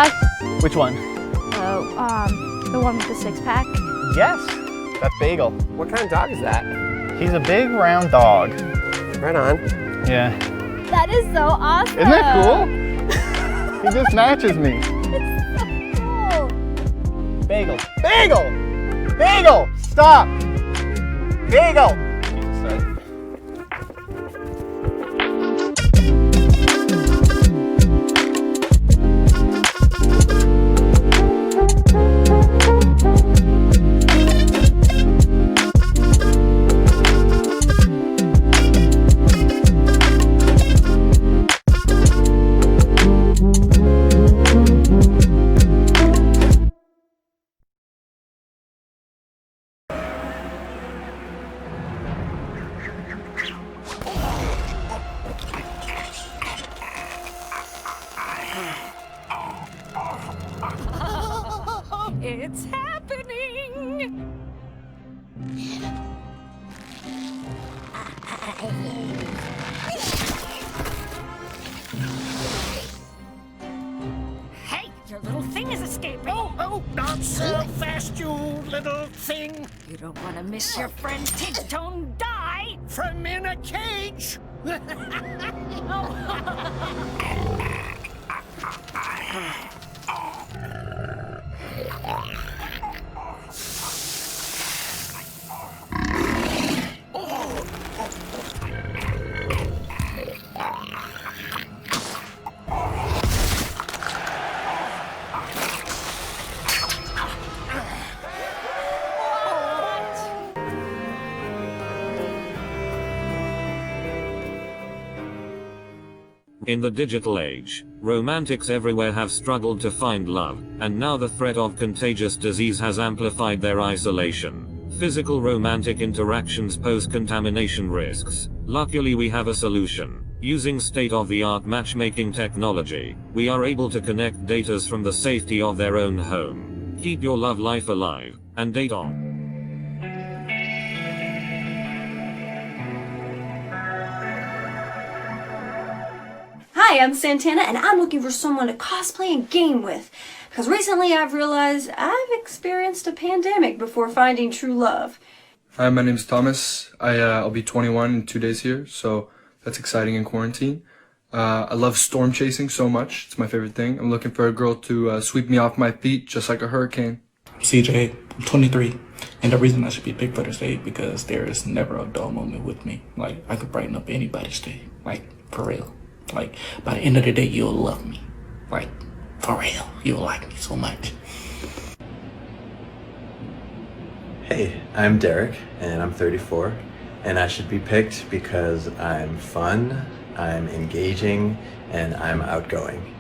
dog? Which one? The one with the six-pack. Yes, that's Bagel. What kind of dog is that? He's a big round dog. Right on. Yeah. That is so awesome. Isn't that cool? He just matches me. Cool. Bagel. Bagel! Bagel! Stop! Bagel! Jesus said. It's happening! Hey, your little thing is escaping! Oh, not so fast, you little thing! You don't want to miss your friend Tigtone die! From in a cage! In the digital age, romantics everywhere have struggled to find love, and now the threat of contagious disease has amplified their isolation. Physical romantic interactions pose contamination risks. Luckily we have a solution. Using state-of-the-art matchmaking technology, we are able to connect daters from the safety of their own home. Keep your love life alive, and date on. Hi, I'm Santana and I'm looking for someone to cosplay and game with. Because recently I've realized I've experienced a pandemic before finding true love. Hi, my name's Thomas. I'll be 21 in 2 days here, so that's exciting in quarantine. I love storm chasing so much. It's my favorite thing. I'm looking for a girl to sweep me off my feet just like a hurricane. I'm CJ, I'm 23, and the reason I should be picked for this day because there is never a dull moment with me. Like, I could brighten up anybody's day, like, for real. Like, by the end of the day, you'll love me. Like, for real, you'll like me so much. Hey, I'm Derek, and I'm 34, and I should be picked because I'm fun, I'm engaging, and I'm outgoing.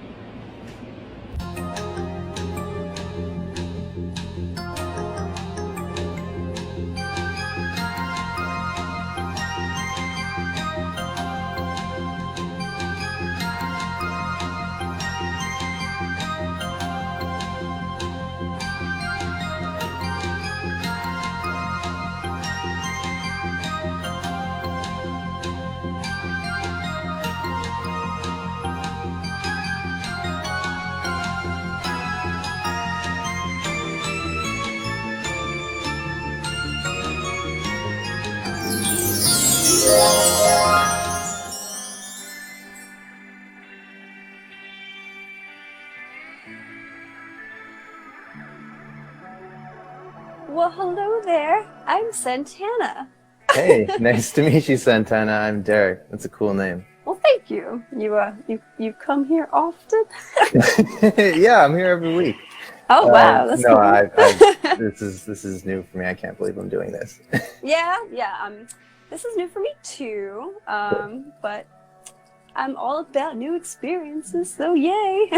Well, hello there. I'm Santana. Hey, nice to meet you, Santana. I'm Derek. That's a cool name. Well, thank you. You come here often? Yeah, I'm here every week. Oh wow, that's no, cool. this is new for me. I can't believe I'm doing this. Yeah. This is new for me too. But I'm all about new experiences, so yay.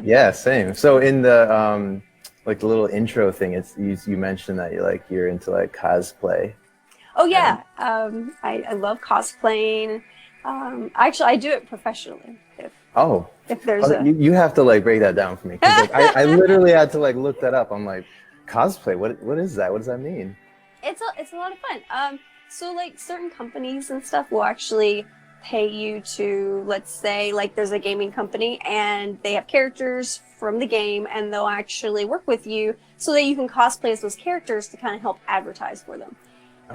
Yeah, same. So in the like the little intro thing, it's you mentioned that you're into like cosplay. Oh yeah, I love cosplaying. Actually, I do it professionally. If there's you have to like break that down for me, 'cause, like, I literally had to like look that up. I'm like, cosplay. What is that? What does that mean? It's a lot of fun. So like certain companies and stuff will actually pay you to, let's say, like there's a gaming company and they have characters from the game and they'll actually work with you so that you can cosplay as those characters to kind of help advertise for them.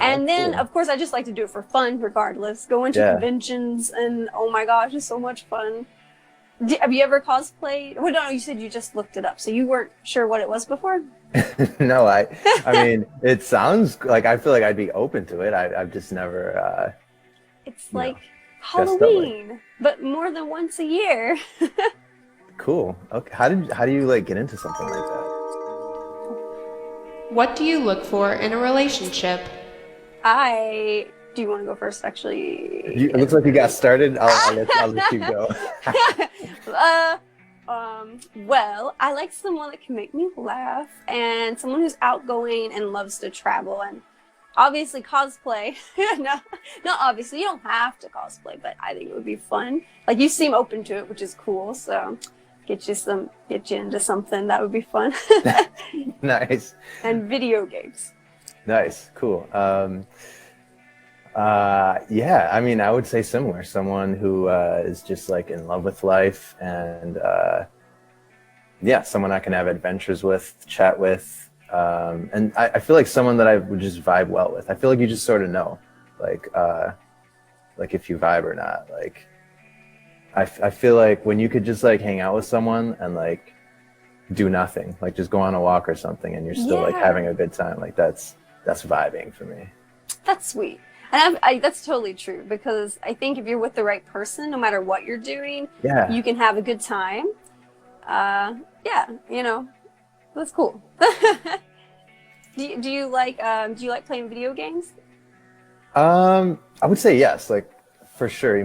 And then, cool. of course, I just like to do it for fun regardless. Going to conventions and, oh my gosh, it's so much fun. Have you ever cosplayed? Well, no, you said you just looked it up, so you weren't sure what it was before? No, I mean, it sounds like I feel like I'd be open to it. I've just never. It's like dressed up Halloween, but more than once a year. Cool. Okay. How do you like get into something like that? What do you look for in a relationship? Do you want to go first, actually? It looks like you got started. I'll let you go. Well, I like someone that can make me laugh and someone who's outgoing and loves to travel and obviously cosplay. No, not obviously. You don't have to cosplay, but I think it would be fun. Like, you seem open to it, which is cool. So get you into something that would be fun. Nice. And video games. Nice. Cool. Yeah, I mean, I would say similar. Someone who is just like in love with life and yeah, someone I can have adventures with, chat with. And I feel like someone that I would just vibe well with. I feel like you just sort of know, like if you vibe or not. Like, I feel like when you could just like hang out with someone and like do nothing, like just go on a walk or something, and you're still like having a good time. Like that's vibing for me. That's sweet. And that's totally true, because I think if you're with the right person, no matter what you're doing, you can have a good time. Yeah, that's cool. Do you like playing video games? I would say yes, like for sure.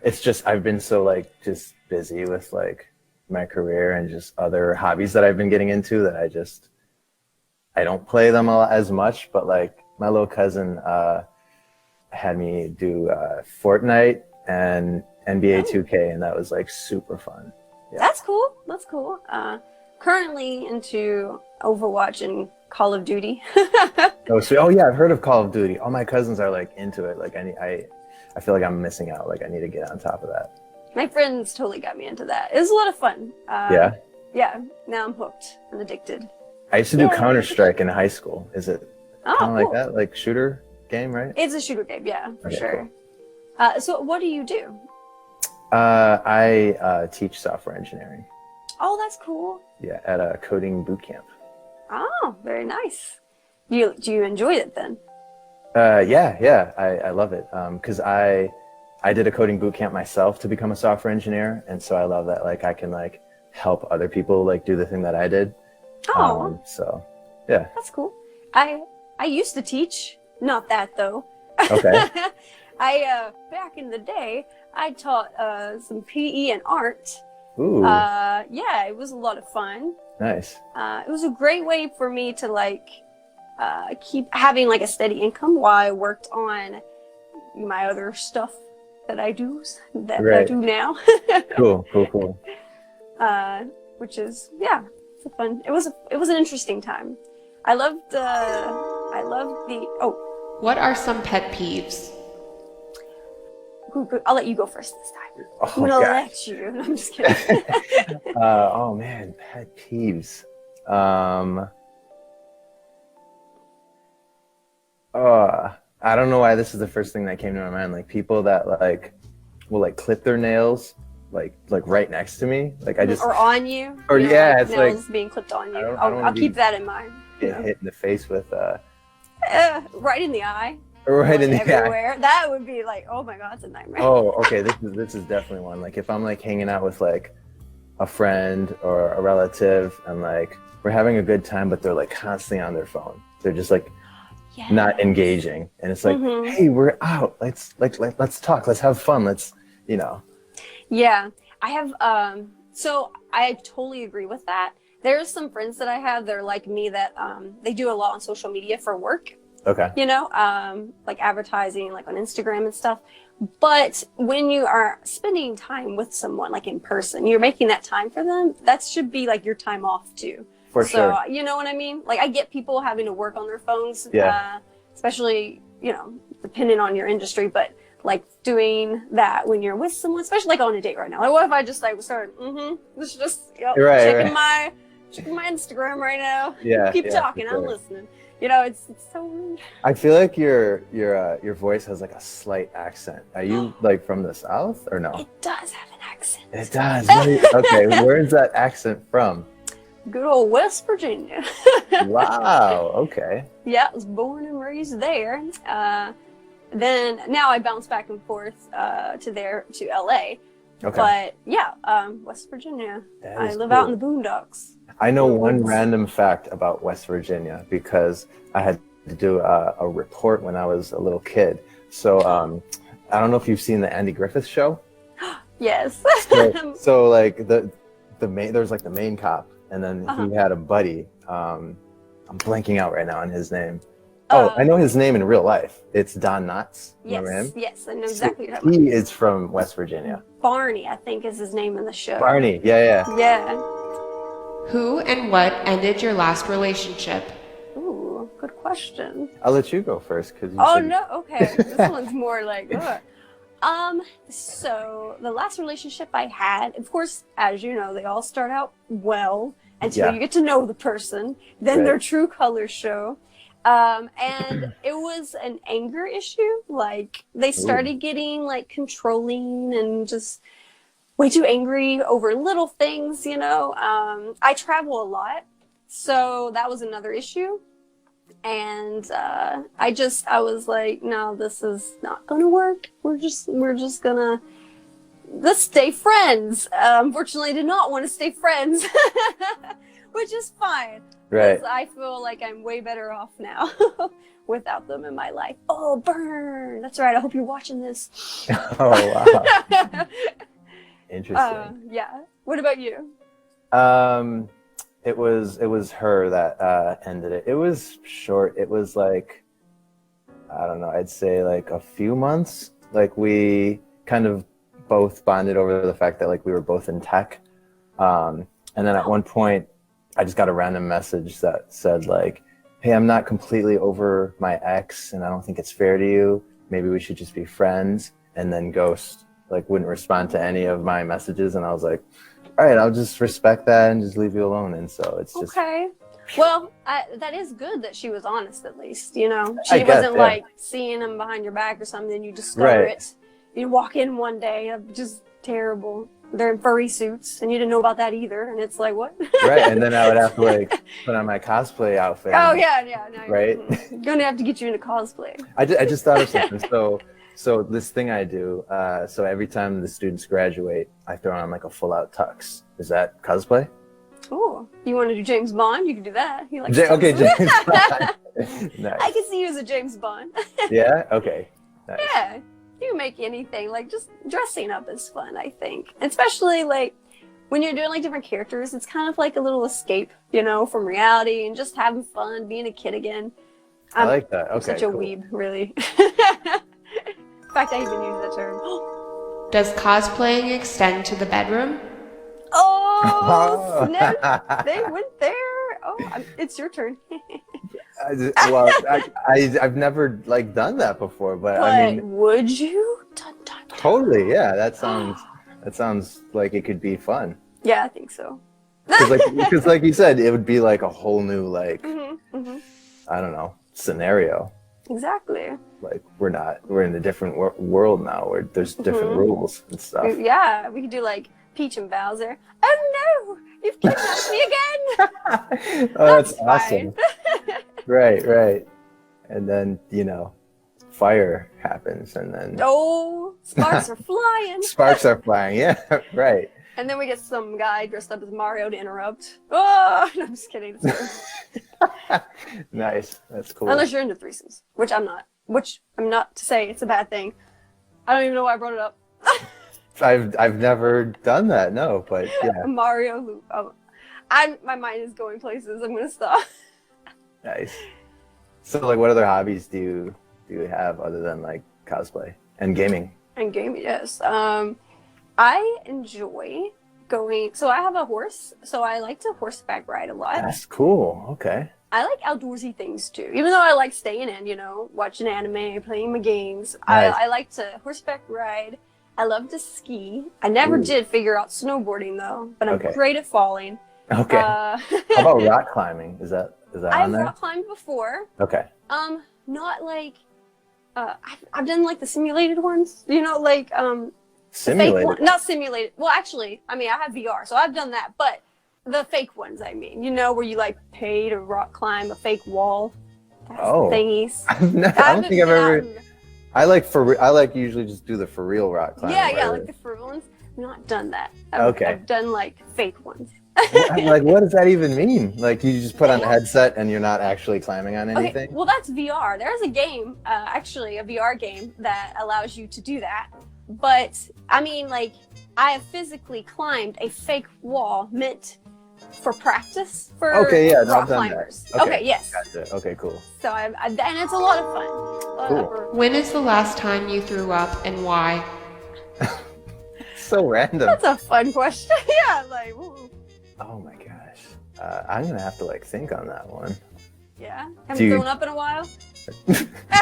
It's just I've been so like just busy with like my career and just other hobbies that I've been getting into that I don't play them as much, but like my little cousin had me do Fortnite and NBA 2K, and that was like super fun. Yeah. That's cool. That's cool. Currently into Overwatch and Call of Duty. Oh yeah, I've heard of Call of Duty. All my cousins are like into it. Like I feel like I'm missing out. Like I need to get on top of that. My friends totally got me into that. It was a lot of fun. Yeah. Yeah. Now I'm hooked and addicted. I used to do Counter-Strike in high school. Is it kind of like cool. that? Like shooter game, right? It's a shooter game, yeah, for sure. Cool. So what do you do? I teach software engineering. Oh, that's cool. Yeah, at a coding boot camp. Oh, very nice. Do you enjoy it then? Yeah, I love it. Because I did a coding boot camp myself to become a software engineer, and so I love that. Like I can like help other people like do the thing that I did. Oh, so yeah, that's cool. I used to teach, not that though. Okay. Back in the day, I taught some PE and art. Ooh. Yeah, it was a lot of fun. Nice. It was a great way for me to like keep having like a steady income while I worked on my other stuff that I do I do now. Cool. Which is it's a fun. It was an interesting time. I loved the. What are some pet peeves? I'll let you go first this time. Oh, I'm gonna let you. No, I'm just kidding. Oh man, pet peeves. I don't know why this is the first thing that came to my mind. Like people that like will like clip their nails like right next to me. Like I just or on you. Or yeah, it's nails like being clipped on you. I'll keep that in mind. Get hit in the face with right in the eye. Right in the everywhere. Eye. That would be like, oh my god, it's a nightmare. Oh, okay. This is definitely one. Like if I'm like hanging out with like a friend or a relative and like we're having a good time, but they're like constantly on their phone. They're just like not engaging, and it's like, hey, we're out. Let's talk. Let's have fun. Let's. Yeah, I have. So I totally agree with that. There's some friends that I have. They're like me that they do a lot on social media for work. Okay. Like advertising, like on Instagram and stuff. But when you are spending time with someone, like in person, you're making that time for them. That should be like your time off too. For sure. So you know what I mean? Like I get people having to work on their phones, especially depending on your industry, but like doing that when you're with someone, especially like on a date right now. Like, what if I just like started, this is just checking my Instagram right now. Yeah, Keep yeah, talking, for I'm sure. listening. You know, it's so weird. I feel like your voice has like a slight accent. Are you like from the South or no? It does have an accent. It does. Okay, where is that accent from? Good old West Virginia. Wow. Okay. Yeah, I was born and raised there. Then now I bounce back and forth to LA. Okay. But yeah, West Virginia. That I is live cool. out in the boondocks. I know one random fact about West Virginia because I had to do a report when I was a little kid. So I don't know if you've seen the Andy Griffith Show. Yes. So like the main, there's like the main cop, and then he had a buddy. I'm blanking out right now on his name. Oh, I know his name in real life. It's Don Knotts. Remember him? Yes, I know exactly what you're talking about. He is from West Virginia. Barney, I think, is his name in the show. Barney, yeah. Yeah. Who and what ended your last relationship? Ooh, good question. I'll let you go first because you Oh said- no, okay. This one's more like, so the last relationship I had, of course, as you know, they all start out well until you get to know the person, then their true colors show. And it was an anger issue. Like they started getting like controlling and just way too angry over little things, you know. I travel a lot, so that was another issue. And I was like, no, this is not gonna work. We're just gonna let's stay friends. Unfortunately, I did not want to stay friends, which is fine. Right. I feel like I'm way better off now without them in my life. Oh, burn! That's right. I hope you're watching this. Oh wow. Interesting. Yeah. What about you? It was her that ended it. It was short. It was like, I don't know, I'd say like a few months. Like we kind of both bonded over the fact that like we were both in tech. And then at one point I just got a random message that said like, hey, I'm not completely over my ex and I don't think it's fair to you. Maybe we should just be friends. And then ghost like wouldn't respond to any of my messages. And I was like, all right, I'll just respect that and just leave you alone. And so it's just okay. Well, that is good that she was honest, at least. You know, she I guess, wasn't yeah. like seeing him behind your back or something. You discover it. You walk in one day, just terrible. They're in furry suits, and you didn't know about that either. And it's like, what? Right, and then I would have to like put on my cosplay outfit. Oh yeah. No, Right. You're gonna have to get you into cosplay. I just thought of something. So this thing I do. So every time the students graduate, I throw on like a full out tux. Is that cosplay? Oh, you want to do James Bond? You can do that. He likes Okay, tuxes. James Bond. Nice. I can see you as a James Bond. Yeah. Okay. Nice. Yeah, you can make anything. Like just dressing up is fun, I think. Especially like when you're doing like different characters, it's kind of like a little escape, you know, from reality and just having fun, being a kid again. I like that. I'm Okay. such a cool. weeb, really. In fact, I even use that term. Does cosplaying extend to the bedroom? Oh, snap. They went there. Oh, it's your turn. I've never like done that before, but I mean, would you? Dun, dun, dun. totally. Yeah, that sounds like it could be fun. Yeah, I think so. Because like you said, it would be like a whole new like Mm-hmm. I don't know scenario. Exactly. Like we're in a different world now where there's different rules and stuff. Yeah, we could do like Peach and Bowser. Oh no, you've kidnapped me again. Oh, that's fine. awesome. Right. And then, you know, fire happens and then Oh, sparks are flying. sparks are flying. Yeah, right. And then we get some guy dressed up as Mario to interrupt. Oh, no, I'm just kidding. Nice. That's cool. Unless you're into threesomes, which I'm not. Which I'm not to say it's a bad thing. I don't even know why I brought it up. I've never done that, no, but yeah. Mario loop. Oh, my mind is going places. I'm gonna stop. Nice. So like what other hobbies do you have other than like cosplay and gaming? And gaming, yes. I enjoy going. So I have a horse. So I like to horseback ride a lot. That's cool. Okay. I like outdoorsy things too. Even though I like staying in, you know, watching anime, playing my games. I like to horseback ride. I love to ski. I never did figure out snowboarding though, but I'm great at falling. Okay. How about rock climbing? Is that on there? I've rock climbed before. Okay. Not like I've done like the simulated ones, you know, like simulated. Not simulated. Well, actually, I mean, I have VR, so I've done that, but the fake ones, I mean, you know, where you like pay to rock climb a fake wall. That's thingies. I don't think I've ever. I like usually just do the for real rock climbing. Yeah, like the for real ones. I've not done that. I've done like fake ones. Like, what does that even mean? Like, you just put on a headset and you're not actually climbing on anything? Okay, well, that's VR. There's a game, actually, a VR game that allows you to do that. But, I mean, like, I have physically climbed a fake wall meant for practice for rock climbers. Okay, yes. Gotcha. Okay, cool. So, and it's a lot of fun. Cool. When is the last time you threw up and why? So random. That's a fun question. Yeah, like, woo. Oh my gosh. I'm gonna have to like think on that one. Yeah? Haven't you thrown up in a while?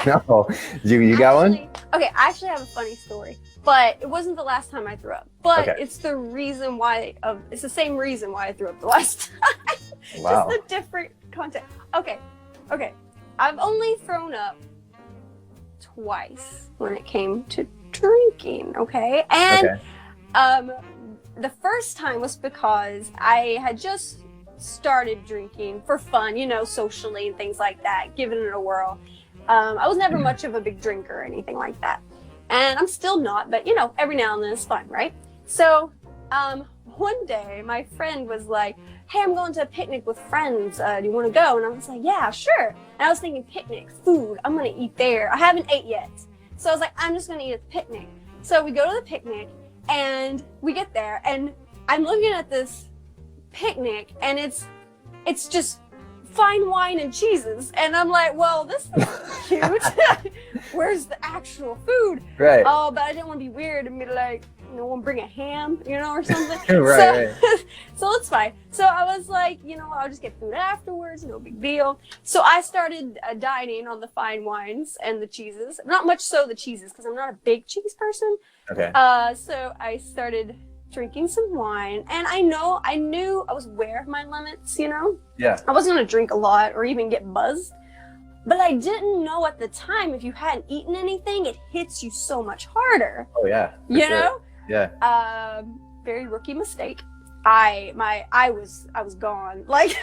No. You got one? Okay, I actually have a funny story. But it wasn't the last time I threw up. But it's the reason why, it's the same reason why I threw up the last time. Wow. Just a different context. Okay. I've only thrown up twice when it came to drinking, okay? And the first time was because I had just started drinking for fun, you know, socially and things like that, giving it a whirl. I was never much of a big drinker or anything like that. And I'm still not, but, you know, every now and then it's fun, right? So one day my friend was like, hey, I'm going to a picnic with friends. Do you want to go? And I was like, yeah, sure. And I was thinking picnic, food, I'm going to eat there. I haven't ate yet. So I was like, I'm just going to eat at the picnic. So we go to the picnic. And we get there, and I'm looking at this picnic, and it's just fine wine and cheeses, and I'm like, well, this is cute. Where's the actual food? Right. Oh, but I didn't want to be weird and be like, you know, bring a ham, you know, or something. Right. So it's fine. So I was like, you know, I'll just get food afterwards, no big deal. So I started dining on the fine wines and the cheeses. Not much so the cheeses, because I'm not a big cheese person. Okay. So I started drinking some wine, and I knew I was aware of my limits, you know? Yeah. I wasn't gonna drink a lot or even get buzzed, but I didn't know at the time if you hadn't eaten anything, it hits you so much harder. Oh yeah. You know? Yeah. Very rookie mistake. I was gone. Like,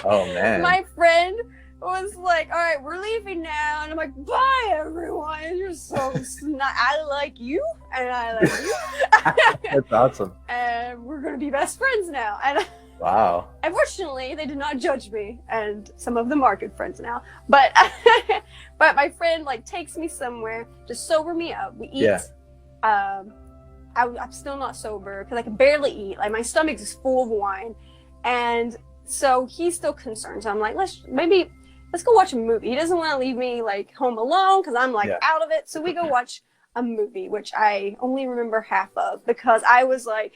oh man. My friend was like, all right, we're leaving now. And I'm like, bye, everyone. You're so I like you, and I like you. That's awesome. And we're going to be best friends now. And wow. Unfortunately, they did not judge me, and some of them are good friends now. But but my friend, like, takes me somewhere to sober me up. We eat. Yeah. I'm still not sober because I can barely eat. Like, my stomach is full of wine. And so he's still concerned. So I'm like, let's go watch a movie. He doesn't want to leave me like home alone because I'm like out of it. So we go watch a movie, which I only remember half of because I was like,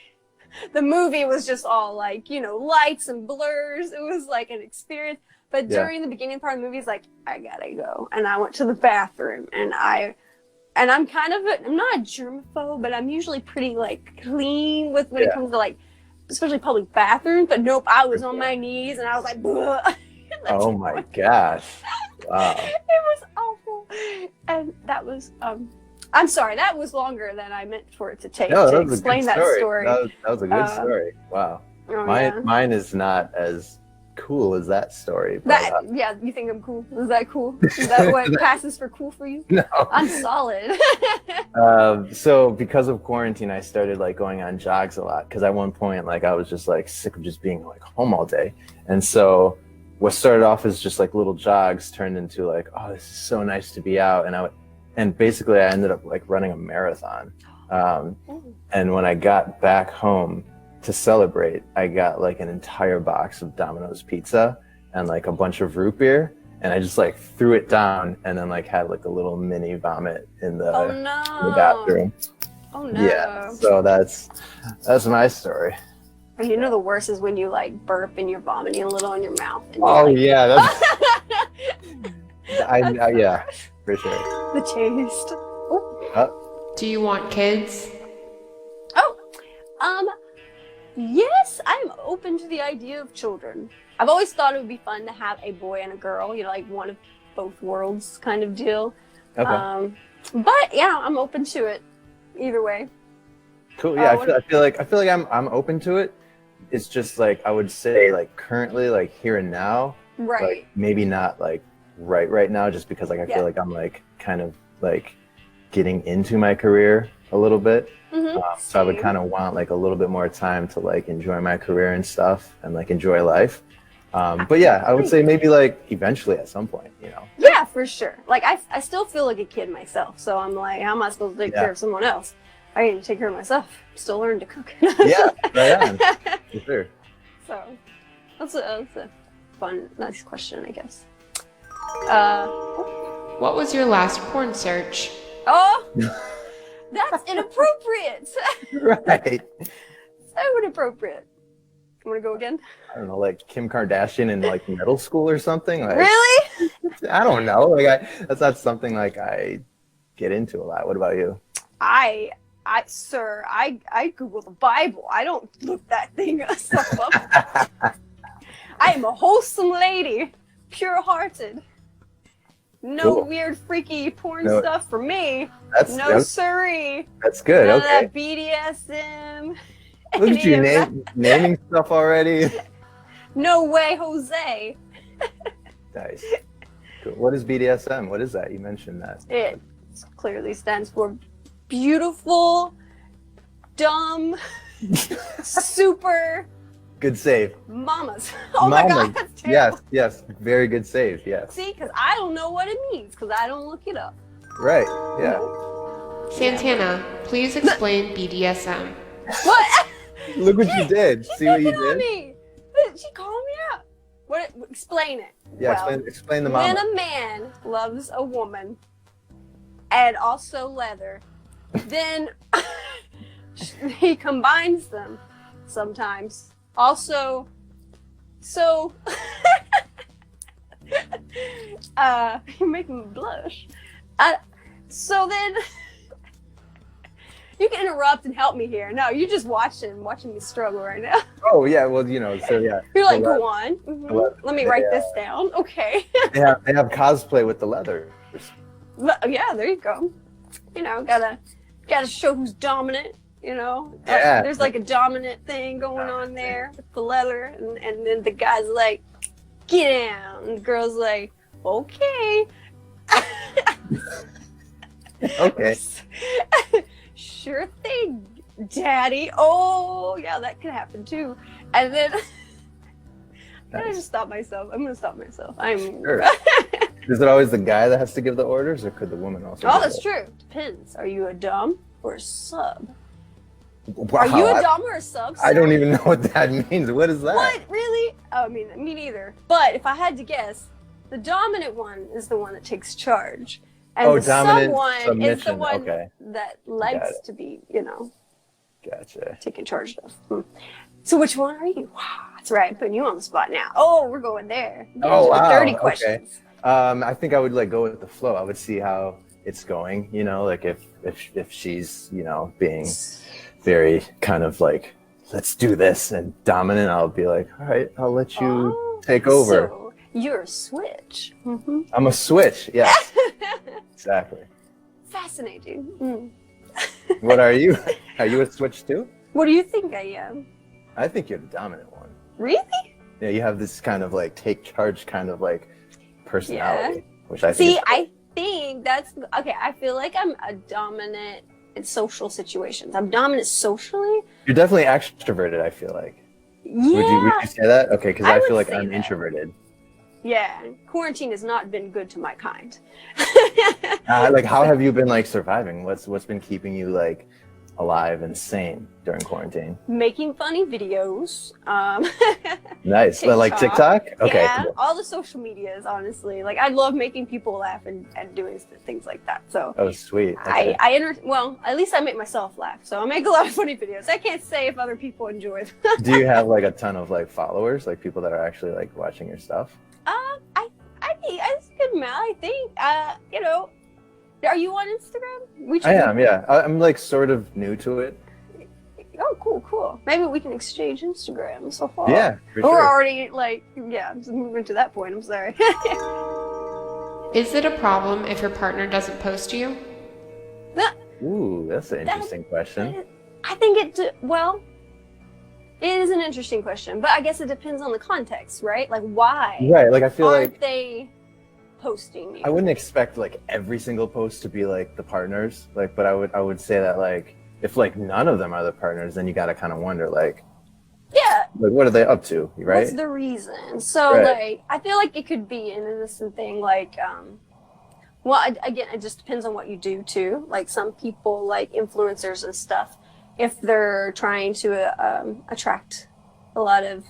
the movie was just all like, you know, lights and blurs. It was like an experience. But during the beginning part of the movie, it's like, I gotta go. And I went to the bathroom, and I'm kind of I'm not a germaphobe, but I'm usually pretty like clean when it comes to like, especially public bathrooms. But nope, I was on my knees and I was like, oh my gosh. Wow. It was awful. And that was, I'm sorry, that was longer than I meant for it to take to explain that story. That was a good story. Wow. Mine is not as cool as that story. But, yeah, you think I'm cool? Is that cool? Is that what passes for cool for you? No. I'm solid. So because of quarantine, I started like going on jogs a lot because at one point, like, I was just like sick of just being like home all day. And so what started off as just like little jogs turned into like, oh, this is so nice to be out. And basically I ended up like running a marathon. And when I got back home to celebrate, I got like an entire box of Domino's pizza and like a bunch of root beer. And I just like threw it down and then like had like a little mini vomit in the bathroom. Oh no. Yeah. So that's my story. Or you know the worst is when you like burp and you're vomiting a little in your mouth. And Oh you're like, yeah, that's yeah, for sure. the taste. Do you want kids? Yes, I'm open to the idea of children. I've always thought it would be fun to have a boy and a girl, you know, like one of both worlds kind of deal. Okay. But yeah, I'm open to it either way. Cool. Yeah, I feel like I'm open to it. It's just like I would say like currently like here and now. Right. Like maybe not like right now, just because like I feel like I'm like kind of like getting into my career a little bit. So I would kind of want like a little bit more time to like enjoy my career and stuff and like enjoy life. But yeah, I would say maybe like eventually at some point, you know. Yeah, for sure. Like I still feel like a kid myself, so I'm like, how am I supposed to take care of someone else? I need to take care of myself. I'm still learning to cook. Yeah, right on. For sure. So that's a fun, nice question, I guess. What was your last porn search? Oh, that's inappropriate. Right. So inappropriate. You want to go again? I don't know, like Kim Kardashian in like middle school or something. Like, Really? I don't know. Like that's not something like I get into a lot. What about you? Sir, I Google the Bible. I don't look that thing stuff up. I am a wholesome lady, pure-hearted. No weird, freaky porn stuff for me. That's siree. That's good. None Okay. of that BDSM. Look at you naming stuff already. No way, Jose. Nice. Cool. What is BDSM? What is that? You mentioned that. It clearly stands for beautiful, dumb, super Good save. mamas. Oh my God, that's terrible. Yes. Very good save. Yes. See, because I don't know what it means, because I don't look it up. Right. Yeah. Santana, please explain BDSM. What? Look what you did. See what you Picking on did? me. She called me out. What? Explain it. Yeah. Well, explain the when mama. a man loves a woman and also leather, then he combines them sometimes. Also, so you're making me blush. So then you can interrupt and help me here. No, you're just watching me struggle right now. Oh yeah. Well, you know. So yeah. You're like, the go on. Let me write this down. Okay. They have cosplay with the leather. Yeah, there you go. You know, gotta show who's dominant. You know, Yeah. There's like a dominant thing going on there with the leather, and then the guy's like, get down, and the girl's like, okay. Okay. Sure thing, daddy. Oh yeah, that could happen too. And then I'm gonna stop myself. Sure. Is it always the guy that has to give the orders, or could the woman also? Oh, do that's it? true. Depends. Are you a dom or a sub? Wow, Are you a dom or a sub? I don't sir? even know what that means. What is that? What? Really? Oh, I mean, me neither. But if I had to guess, the dominant one is the one that takes charge. And the sub dominant one is the submission. one Okay. that likes it. to be, you know, Gotcha. taken charge of. So which one are you? Wow, that's right. I'm putting you on the spot now. Oh, we're going there. Oh, wow. 30 Okay. questions. I think I would like go with the flow. I would see how it's going. You know, like if she's, you know, being very kind of like, let's do this and dominant, I'll be like, all right, I'll let you take over. So you're a switch. I'm a switch. Yes. Exactly. Fascinating. Mm. What are you? Are you a switch too? What do you think I am? I think you're the dominant one. Really? Yeah, you have this kind of like take charge kind of like personality, which I think See, is I think that's okay. I feel like I'm a dominant in social situations. I'm dominant socially. You're definitely extroverted, I feel like. Yeah. Would you say that? Okay, because I would feel like say I'm that. introverted. Yeah. Quarantine has not been good to my kind. Like, how have you been like surviving? What's been keeping you like alive and sane during quarantine? Making funny videos. Nice. Like TikTok? Okay. Yeah, Cool. all the social medias, honestly. Like, I love making people laugh and doing things like that. So Oh, sweet. Okay. well, at least I make myself laugh. So I make a lot of funny videos. I can't say if other people enjoy them. Do you have like a ton of like followers, like people that are actually like watching your stuff? It's a good amount, I think. You know, are you on Instagram? I am, yeah. I'm like sort of new to it. Oh, cool. Maybe we can exchange Instagram so far. Yeah, for We're sure. already like, yeah, I'm just moving to that point. I'm sorry. Is it a problem if your partner doesn't post you? Ooh, that's an interesting question. I think well, it is an interesting question, but I guess it depends on the context, right? Like, why? Right, like I feel aren't like they posting you? I wouldn't expect like every single post to be like the partners, like, but I would say that like if like none of them are the partners, then you got to kind of wonder like what are they up to, right? What's the reason? So Right. like, I feel like it could be an innocent thing, like, well, again, it just depends on what you do too. Like some people, like influencers and stuff, if they're trying to attract a lot of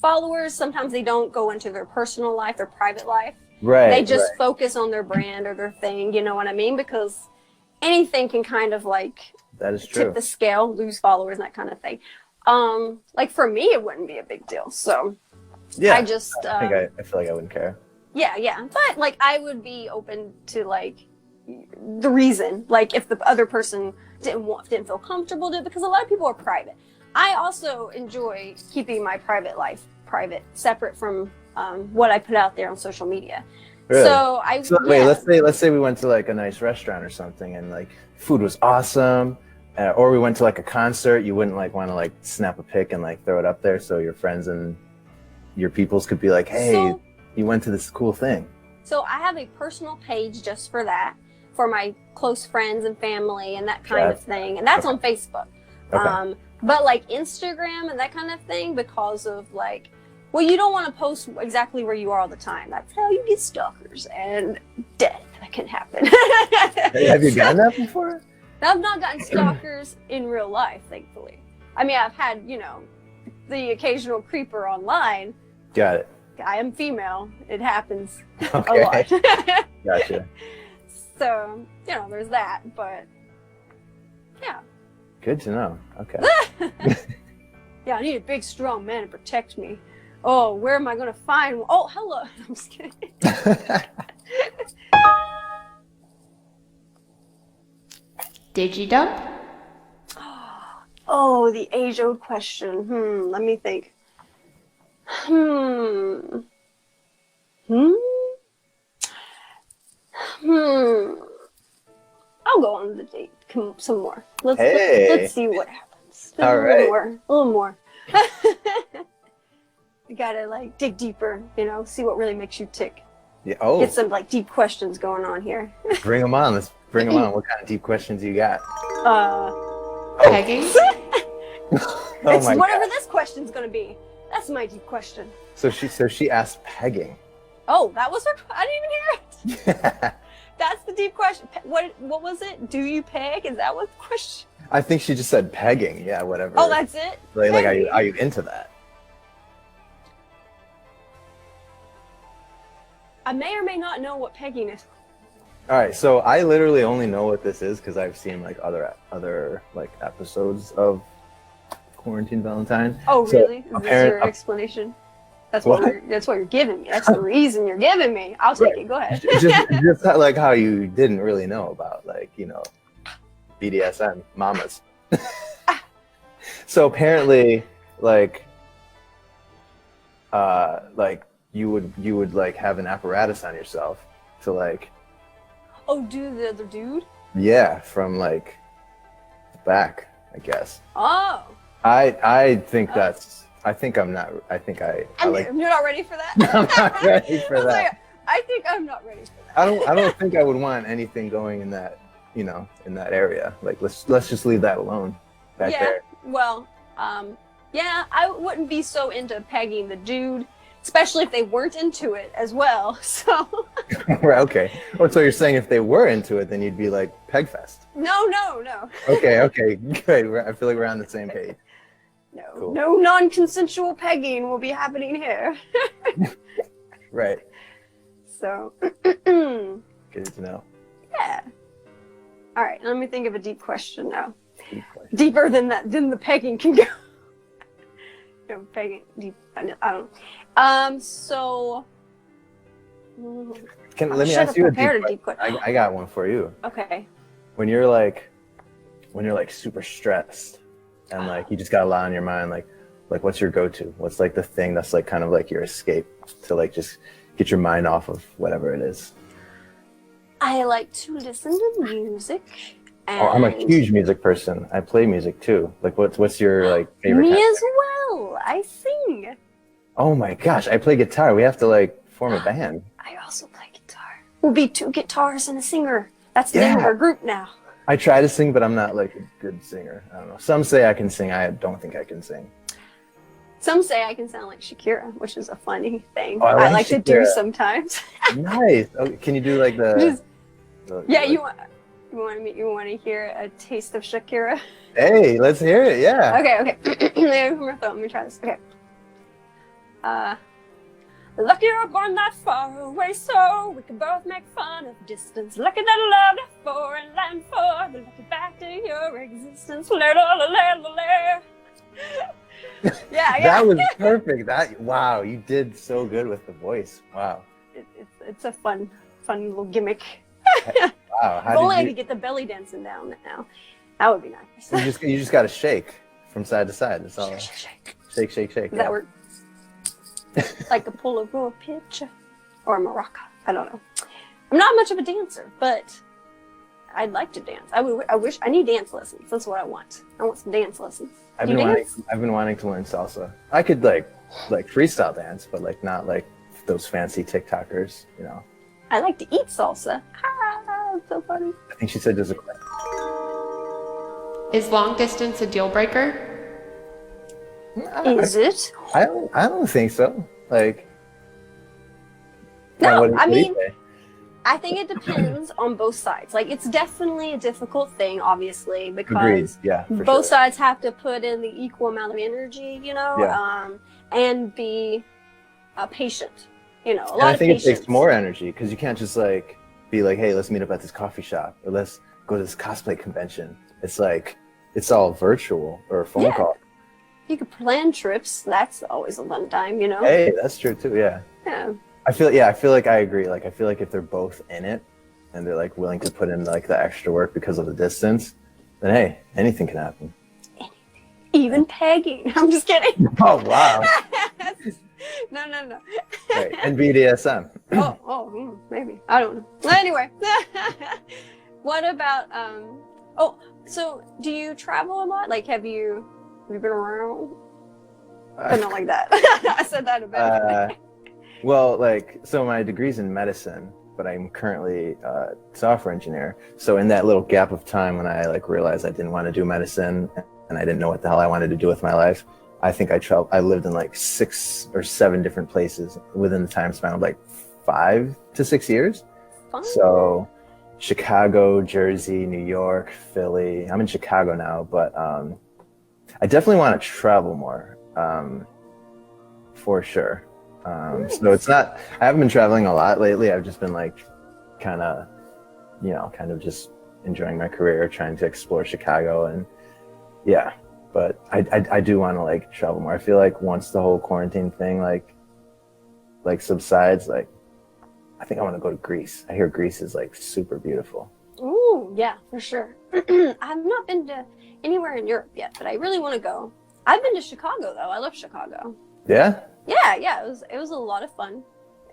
followers, sometimes they don't go into their personal life, their private life. Right. They just right. focus on their brand or their thing, you know what I mean? Because anything can kind of like That is true. tip the scale, lose followers, and that kind of thing. Like for me, it wouldn't be a big deal. So Yeah. I just, I think I feel like I wouldn't care. yeah. But like, I would be open to like the reason, like if the other person didn't feel comfortable to, because a lot of people are private. I also enjoy keeping my private life private, separate from what I put out there on social media. Really? So wait, let's say we went to like a nice restaurant or something, and like food was awesome, or we went to like a concert. You wouldn't like want to like snap a pic and like throw it up there so your friends and your peoples could be like, hey, you went to this cool thing. So I have a personal page just for that, for my close friends and family and that kind of thing, and that's on Facebook. Okay. But like Instagram and that kind of thing, because of like, well, you don't want to post exactly where you are all the time. That's how you get stalkers and death that can happen. Have you gotten that before? I've not gotten stalkers in real life, thankfully. I mean, I've had, you know, the occasional creeper online. Got it. I am female. It happens Okay. a lot. Gotcha. So, you know, there's that, but yeah. Good to know. Okay. Yeah, I need a big, strong man to protect me. Oh, where am I going to find one? Oh, hello. I'm just kidding. Did you dump? Oh, the age-old question. Let me think. I'll go on the date some more. Let's see what happens. All right. A little more. You gotta like dig deeper, you know, see what really makes you tick. Yeah. Oh. Get some like deep questions going on here. Bring them on. Let's bring them on. What kind of deep questions you got? Pegging? Oh my whatever God. this question's gonna be. That's my deep question. So she asked pegging. Oh, that was her. I didn't even hear it. That's the deep question. What was it? Do you peg? Is that what the question? I think she just said pegging. Yeah, whatever. Oh, that's it. Like Pegging. are you into that? I may or may not know what pegging is. All right, so I literally only know what this is because I've seen like other like episodes of Quarantine Valentine. Oh, So, really? Is this your explanation? That's what you're giving me. That's the reason you're giving me. I'll take it. Go ahead. just like how you didn't really know about like, you know, BDSM mamas. So apparently like you would like have an apparatus on yourself to like Oh, do the other dude? from like the back, I guess. Oh. I think I think I'm not. I think I like. You're not ready for that? I'm not ready for I was that. like, I think I'm not ready for that. I don't think I would want anything going in that, you know, in that area. Like let's just leave that alone back there. Well, yeah, I wouldn't be so into pegging the dude, especially if they weren't into it as well. So Right. Okay. Oh, so you're saying if they were into it, then you'd be like Pegfest. No. Okay, good. I feel like we're on the same page. No, Cool. no non-consensual pegging will be happening here. Right. So, Good to know. yeah. All right, let me think of a deep question now. Deep question. Deeper than that, than the pegging can go. No, pegging deep. I don't know. So. Let me ask you a deep question. I got one for you. Okay. When you're like super stressed and like you just got a lot on your mind, like what's your go-to? What's like the thing that's like kind of like your escape to like just get your mind off of whatever it is? I like to listen to music. And Oh, I'm a huge music person. I play music too. Like what's your like favorite? Me kind of as well. I sing. Oh my gosh, I play guitar. We have to like form a band. I also play guitar. We'll be 2 guitars and a singer. That's the name of our group now. I try to sing, but I'm not like a good singer. I don't know. Some say I can sing. I don't think I can sing. Some say I can sound like Shakira, which is a funny thing. Oh, I like to do Shakira. sometimes. Nice. Okay, can you do like the? Yeah, you want to hear a taste of Shakira? Hey, let's hear it. Yeah. Okay. Let me try this. Okay. Lucky you're born that far away, so we can both make fun of distance. Lucky that I loved a foreign land for the lucky back to your existence. Yeah. That was perfect. Wow, you did so good with the voice. Wow. It's a fun little gimmick. Wow. If only I could get the belly dancing down now. That would be nice. You just got to shake from side to side. That's all. Shake. Does that work? Like a pull over a pitch or a maraca. I don't know. I'm not much of a dancer, but I'd like to dance. I wish I need dance lessons. That's what I want. I want some dance lessons. I've Do you dance? been wanting to learn salsa. I could like freestyle dance, but like not like those fancy TikTokers, you know. I like to eat salsa. It's so funny. I think she said there's a. Is long distance a deal breaker? Is it? I don't think so. Like. No, what do you say? I think it depends on both sides. Like, it's definitely a difficult thing, obviously, because Agreed. Yeah, for both sure. sides have to put in the equal amount of energy, you know, Yeah. and be patient. You know, a And lot I of think patience. it takes more energy because you can't just like be like, hey, let's meet up at this coffee shop or let's go to this cosplay convention. It's like it's all virtual or a phone call. You could plan trips. That's always a fun time, you know. Hey, that's true too. Yeah. Yeah. I feel like I agree. Like I feel like if they're both in it and they're like willing to put in like the extra work because of the distance, then hey, anything can happen. Even pegging. I'm just kidding. Oh wow. No. Right. And BDSM. Maybe. I don't know. Well, anyway. What about so do you travel a lot? Like have you been around? But not like that. I said that a bit. Well, like, so my degree's in medicine, but I'm currently a software engineer. So in that little gap of time when I like realized I didn't want to do medicine and I didn't know what the hell I wanted to do with my life, I think I lived in like 6 or 7 different places within the time span of like 5 to 6 years. Fun. So Chicago, Jersey, New York, Philly. I'm in Chicago now, but I definitely want to travel more, for sure. So it's not, I haven't been traveling a lot lately. I've just been like kind of just enjoying my career, trying to explore Chicago and yeah, but I do want to like travel more. I feel like once the whole quarantine thing like subsides, like I think I want to go to Greece. I hear Greece is like super beautiful. Ooh, yeah, for sure. I've not been to anywhere in Europe yet, but I really want to go. I've been to Chicago though. I love Chicago. Yeah? Yeah, it was a lot of fun.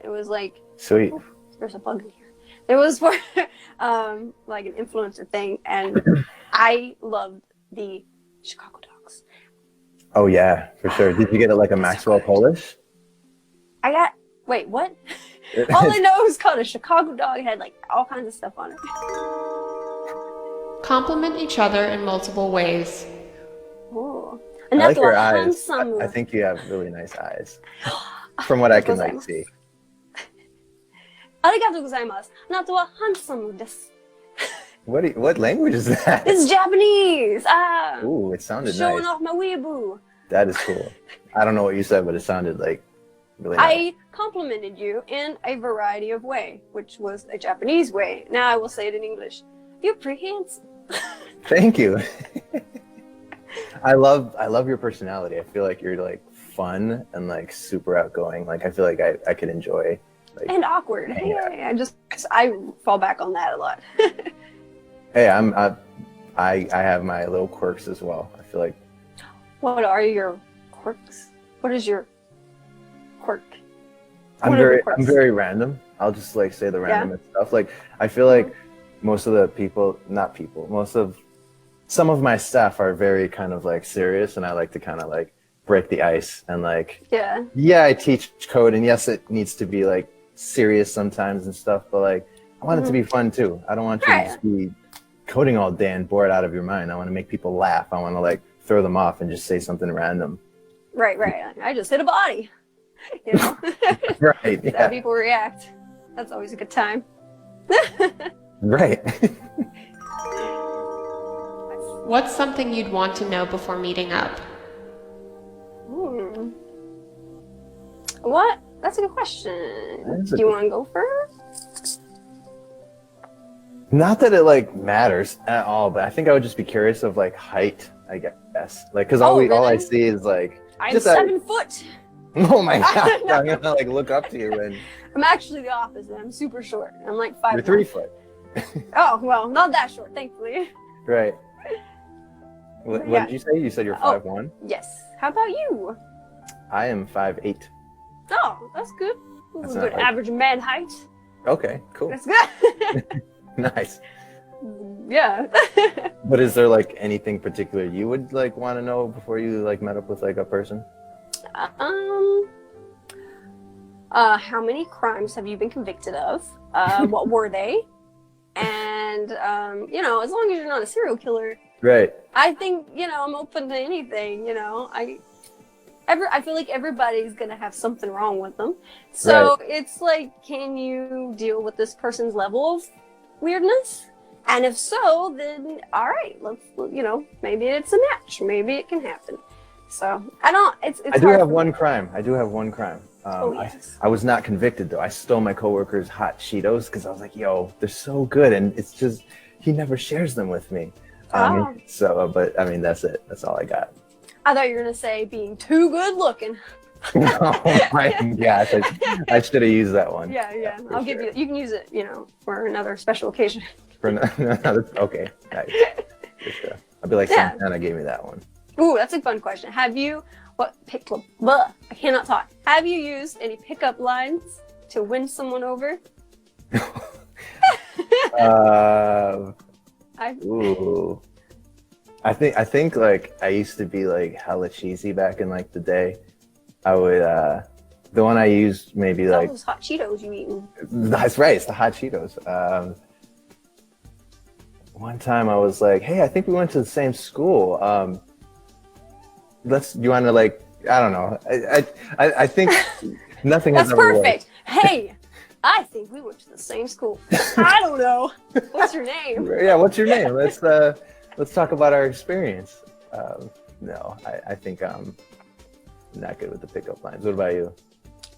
It was like Sweet. oof, there's a bug in here. It was for like an influencer thing, and I loved the Chicago dogs. Oh yeah, for sure. Did you get it like a Maxwell Polish? Wait, what? All I know is called a Chicago dog. It had like all kinds of stuff on it. Compliment each other in multiple ways. Ooh. I like your eyes. Handsome. I think you have really nice eyes. From what I can like see. ありがとうございます。あなたはhandsome です。What language is that? It's Japanese. Ooh, it sounded Showing nice. off my weeaboo. That is cool. I don't know what you said, but it sounded like really nice. I complimented you in a variety of way, which was a Japanese way. Now I will say it in English. You're pretty handsome. Thank you. I love your personality. I feel like you're like fun and like super outgoing. Like I feel like I could enjoy like And awkward. Hey, I fall back on that a lot. Hey, I have my little quirks as well. I feel like What are your quirks? What is your quirk? I'm very random. I'll just like say the randomest stuff. Like I feel like most of the some of my staff are very kind of like serious, and I like to kind of like break the ice and like I teach code, and yes, it needs to be like serious sometimes and stuff, but like I want it to be fun too. I don't want you to just be coding all day and bored out of your mind. I want to make people laugh. I want to like throw them off and just say something random. Right. I just hit a body. You know? Right. How people react. That's always a good time. Right. What's something you'd want to know before meeting up? What? That's a good question. Do you want to go first? Not that it like matters at all, but I think I would just be curious of like height, I guess. Like, cause all I see is like I'm 7 foot. Oh my god! I'm gonna like look up to you and I'm actually the opposite. I'm super short. I'm like 5'1". you're 3 foot. Oh well, not that short, thankfully. Right. What did you say? You said you're 5'1"? Yes. How about you? I am 5'8". Oh, that's good. That's a good not like- average man height. Okay, cool. That's good. Nice. Yeah. But is there like anything particular you would like want to know before you like met up with like a person? How many crimes have you been convicted of? What were they? And you know, as long as you're not a serial killer, Right. I think, you know, I'm open to anything, you know. I feel like everybody's gonna have something wrong with them. So it's like, can you deal with this person's level of weirdness? And if so, then all right, let's, you know, maybe it's a match. Maybe it can happen. So I do have one crime. I do have one crime. Yes. I was not convicted though. I stole my coworker's hot Cheetos because I was like, yo, they're so good, and it's just he never shares them with me. So, but I mean, that's it. That's all I got. I thought you were gonna say being too good looking. Oh my gosh, I should have used that one. Yeah. I'll give you. You can use it, you know, for another special occasion. Okay, nice. For sure. I'll be like, Santana gave me that one. Ooh, that's a fun question. Have you I cannot talk. Have you used any pickup lines to win someone over? Ooh. I think like I used to be like hella cheesy back in like the day. I would the one I used maybe like those hot Cheetos you eating. That's right, it's the hot Cheetos. One time I was like, hey, I think we went to the same school. You want to like, I don't know. I think nothing has That's ever perfect. Hey, I think we went to the same school. I don't know. What's your name? Yeah, what's your name? Let's talk about our experience. No, I think I'm not good with the pickup lines. What about you?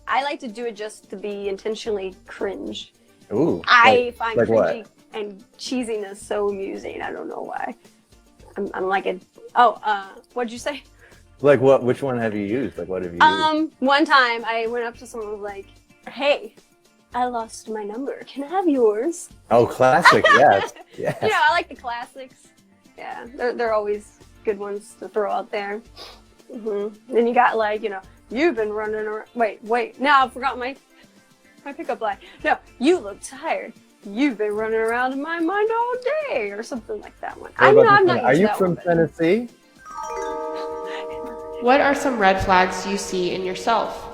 I like to do it just to be intentionally cringe. Ooh. I find like cringy what? and cheesiness so amusing. I don't know why. I'm like what'd you say? Like what? Which one have you used? Like what have you used? One time I went up to someone and was like, hey, I lost my number. Can I have yours? Oh, classic. Yes. Yes. You know, I like the classics. Yeah, they're always good ones to throw out there. Then you got like, you know, you've been running around. Wait. Now I forgot my pickup line. No, you look tired. You've been running around in my mind all day, or something like that one. I'm not. Are you from Tennessee? What are some red flags you see in yourself?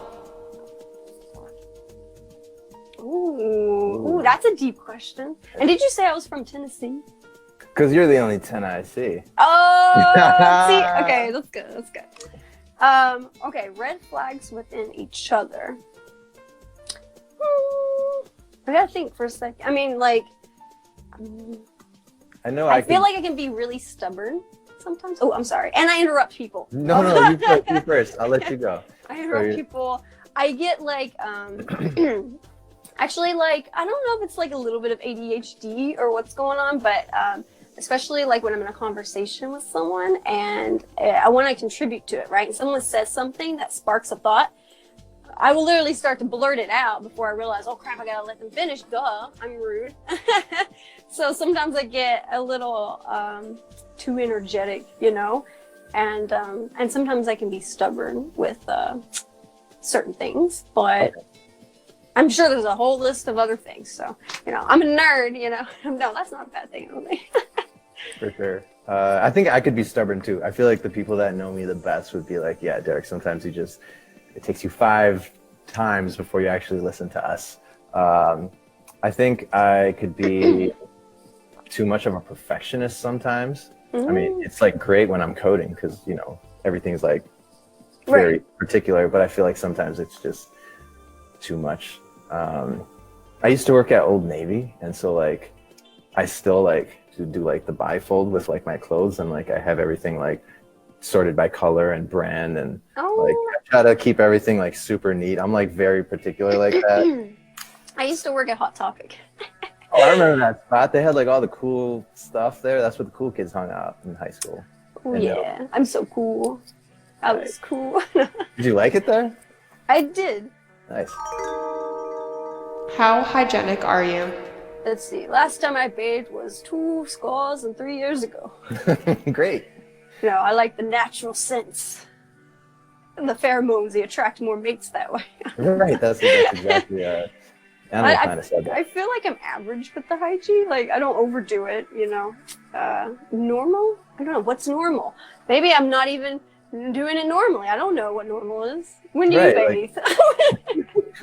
Ooh, that's a deep question. And did you say I was from Tennessee? Because you're the only 10 I see. Oh, see, okay, that's good. Okay, red flags within each other. I gotta think for a second. I mean, like, I know I feel like I can be really stubborn sometimes. Oh, I'm sorry. And I interrupt people. No, you first. I'll let you go. I interrupt people. I get like, actually, like, I don't know if it's like a little bit of ADHD or what's going on, but especially like when I'm in a conversation with someone and I want to contribute to it, right? And someone says something that sparks a thought, I will literally start to blurt it out before I realize, oh crap, I gotta let them finish. Duh, I'm rude. So sometimes I get a little too energetic, you know, and sometimes I can be stubborn with certain things, but I'm sure there's a whole list of other things. So, you know, I'm a nerd, you know. No, that's not a bad thing, I don't think. For sure. I think I could be stubborn too. I feel like the people that know me the best would be like, yeah, Derek, sometimes it takes you 5 times before you actually listen to us. I think I could be too much of a perfectionist sometimes. I mean, it's like great when I'm coding because, you know, everything's like very particular, but I feel like sometimes it's just too much. I used to work at Old Navy, and so like I still like to do like the bifold with like my clothes, and like I have everything like sorted by color and brand, and like I try to keep everything like super neat. I'm like very particular like that. I used to work at Hot Topic. Oh, I remember that spot. They had like all the cool stuff there. That's where the cool kids hung out in high school. Oh yeah, I'm so cool. I was cool. Did you like it there? I did. Nice. How hygienic are you? Let's see. Last time I bathed was 2 scores and 3 years ago. Great. You know, I like the natural scents. And the pheromones, they attract more mates that way. Right, that's exactly Animal kind of said that. I feel like I'm average with the hygiene. Like, I don't overdo it, you know. Normal? I don't know. What's normal? Maybe I'm not even doing it normally. I don't know what normal is. When do you bathe?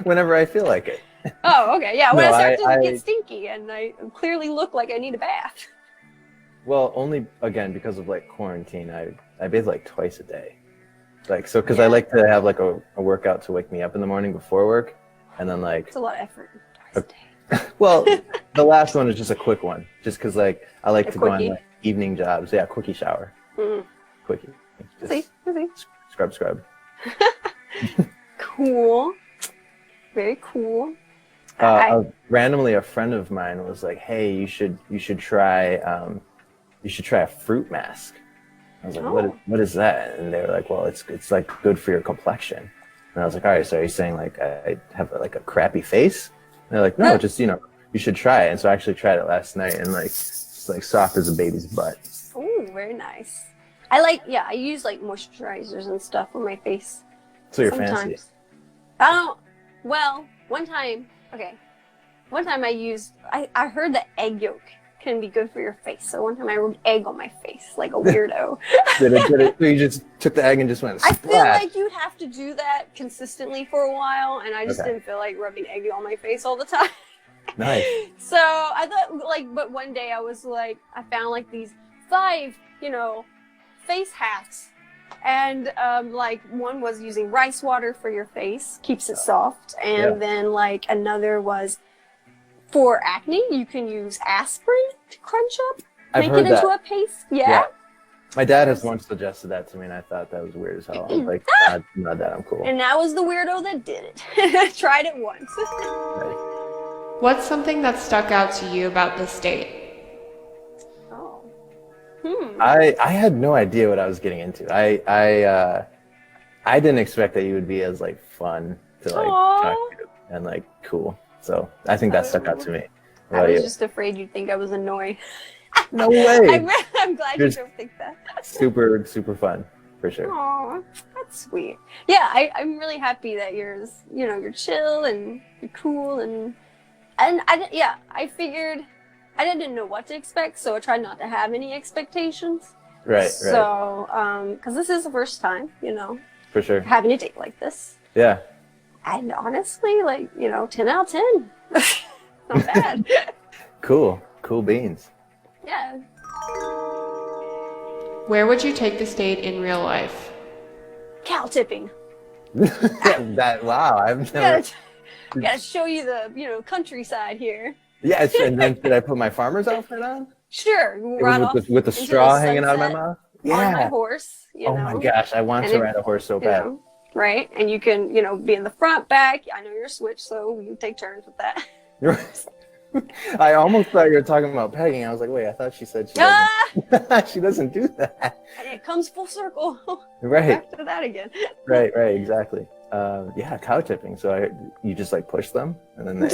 Whenever I feel like it. Oh, okay. Yeah, when No, I start to get stinky and I clearly look like I need a bath. Well, only, again, because of like quarantine, I bathe like twice a day. Like, so, because I like to have like a workout to wake me up in the morning before work. And then like... It's a lot of effort. Twice a day. Well, the last one is just a quick one. Just because like I like to go on like, evening jobs. Yeah, quickie shower. Quickie. Just scrub. Cool. Very cool. Randomly, a friend of mine was like, "Hey, you should try a fruit mask." I was like, "What is that?" And they were like, "Well, it's like good for your complexion." And I was like, "All right, so are you saying like I have like a crappy face?" And they're like, "No, just you should try it." And so I actually tried it last night, and like it's like soft as a baby's butt. Oh, very nice. I use like moisturizers and stuff on my face. So you're fancy. Well, one time I heard that egg yolk can be good for your face. So one time I rubbed egg on my face like a weirdo. Did it? So you just took the egg and just went. I feel like you'd have to do that consistently for a while, and I just didn't feel like rubbing egg on my face all the time. Nice. So I thought but one day I was like, I found like these 5, face hacks. And like one was using rice water for your face, keeps it soft. And then like another was for acne, you can use aspirin to crunch up, make it into a paste. Yeah. My dad has once suggested that to me, and I thought that was weird as hell. I was like, not that, I'm cool. And I was the weirdo that did it. Tried it once. What's something that stuck out to you about the state? I had no idea what I was getting into. I didn't expect that you would be as like fun to like talk to and like cool. So I think that stuck out to me. I was just afraid you'd think I was annoying. No way. I'm glad you don't think that. Super super for sure. Aw, that's sweet. Yeah, I'm really happy that you're chill and you're cool and I figured I didn't know what to expect, so I tried not to have any expectations. Right. So, because this is the first time, for sure, having a date like this. Yeah. And honestly, 10 out of 10. Not bad. Cool beans. Yeah. Where would you take this date in real life? Cow tipping. Wow, I've never. Gotta show you the, countryside here. Yes, and then did I put my farmer's outfit on? Sure, It was run off with the into straw hanging out of my sunset mouth. on my Yeah. horse. You Oh know? my gosh, I want And to it- ride a horse so you bad. know, right? And you can, you know, be in the front, back. I know you're a switch, so you take turns with that. I almost thought you were talking about pegging. I was like, wait, I thought she said she doesn't, she doesn't do that. And it comes full circle. Right. Back to that again. Right, exactly. Yeah, cow tipping. So you just like push them and then they.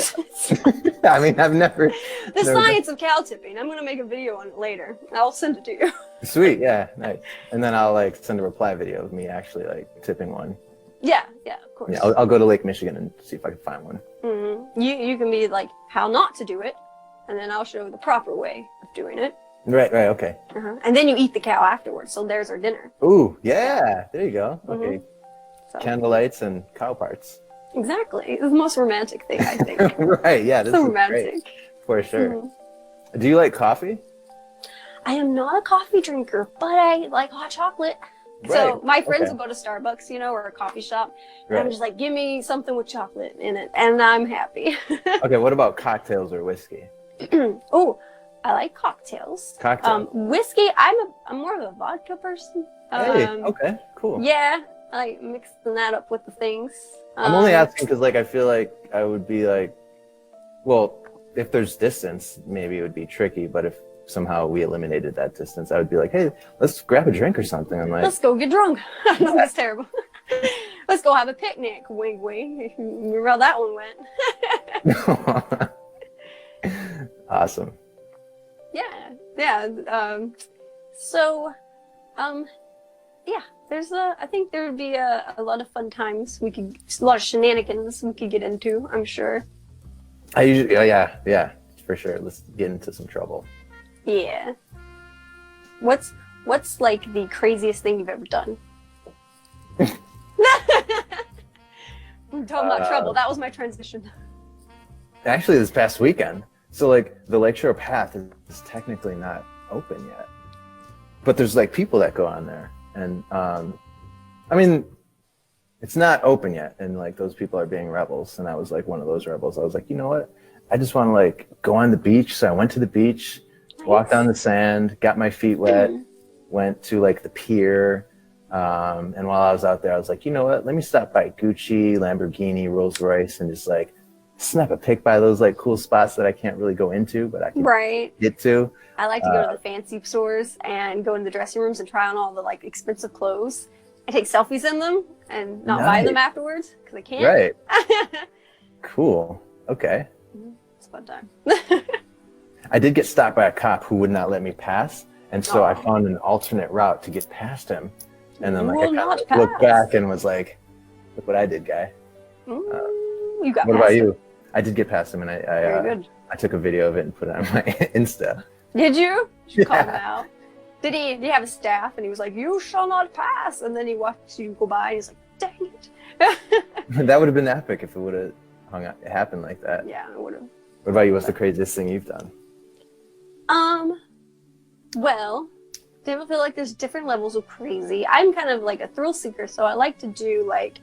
I mean, I've never. The never science of cow tipping. I'm gonna make a video on it later. I'll send it to you. Sweet, yeah, nice. And then I'll like send a reply video of me actually like tipping one. Yeah, of course. Yeah, I'll go to Lake Michigan and see if I can find one. Mm-hmm. You can be like how not to do it, and then I'll show the proper way of doing it. Right, okay. And then you eat the cow afterwards. So there's our dinner. Ooh, yeah, there you go. Okay. So- Candlelights and cow parts. Exactly. It's the most romantic thing, I think. Right, yeah, this So is romantic. great. For sure. Mhm. Do you like coffee? I am not a coffee drinker, but I like hot chocolate. So Right, my friends okay. will go to Starbucks, you know, or a coffee shop, and Right. I'm just like, give me something with chocolate in it, and I'm happy. Okay, what about cocktails or whiskey? Oh, I like cocktails. Cocktails. Whiskey, I'm more of a vodka person. Hey, okay, cool. Yeah, I like mixing that up with the things. I'm only asking because like I feel like I would be like, well, if there's distance, maybe it would be tricky, but if somehow we eliminated that distance, I would be like, hey, let's grab a drink or something. I'm like, Let's go get drunk. No, that's terrible. Let's go have a picnic. Wink, wink. Remember how that one went? awesome. Yeah. Yeah. There's I think there would be a lot of fun times. A lot of shenanigans we could get into, I'm sure. I usually, yeah, for sure. Let's get into some trouble. Yeah. What's like the craziest thing you've ever done? I'm talking about trouble. That was my transition. Actually, this past weekend. So like the Lakeshore Path is technically not open yet, but there's like people that go on there, and I mean, it's not open yet, and like those people are being rebels, and I was like one of those rebels. I was like, you know what? I just want to like go on the beach. So I went to the beach, walked on the sand, got my feet wet, went to like the pier. And while I was out there, I was like, you know what? Let me stop by Gucci, Lamborghini, Rolls Royce, and just like snap a pic by those like cool spots that I can't really go into, but I can get to. I like to go to the fancy stores and go in the dressing rooms and try on all the like expensive clothes and take selfies in them and not buy them afterwards because I can't. Right. Cool. Okay. It's a fun time. I did get stopped by a cop who would not let me pass, and so I found an alternate route to get past him. And then like I kind of looked back and was like, "Look what I did, guy." You got. What about you? I did get past him, and Very good. I took a video of it and put it on my Insta. Did you? You should call him out. Did he have a staff and he was like, "You shall not pass," and then he watched you go by and he's like, "Dang it." That would have been epic if it would have happened like that. Yeah, it would have. What about you? What's the craziest thing you've done? Well, I feel like there's different levels of crazy. I'm kind of like a thrill seeker, so I like to do like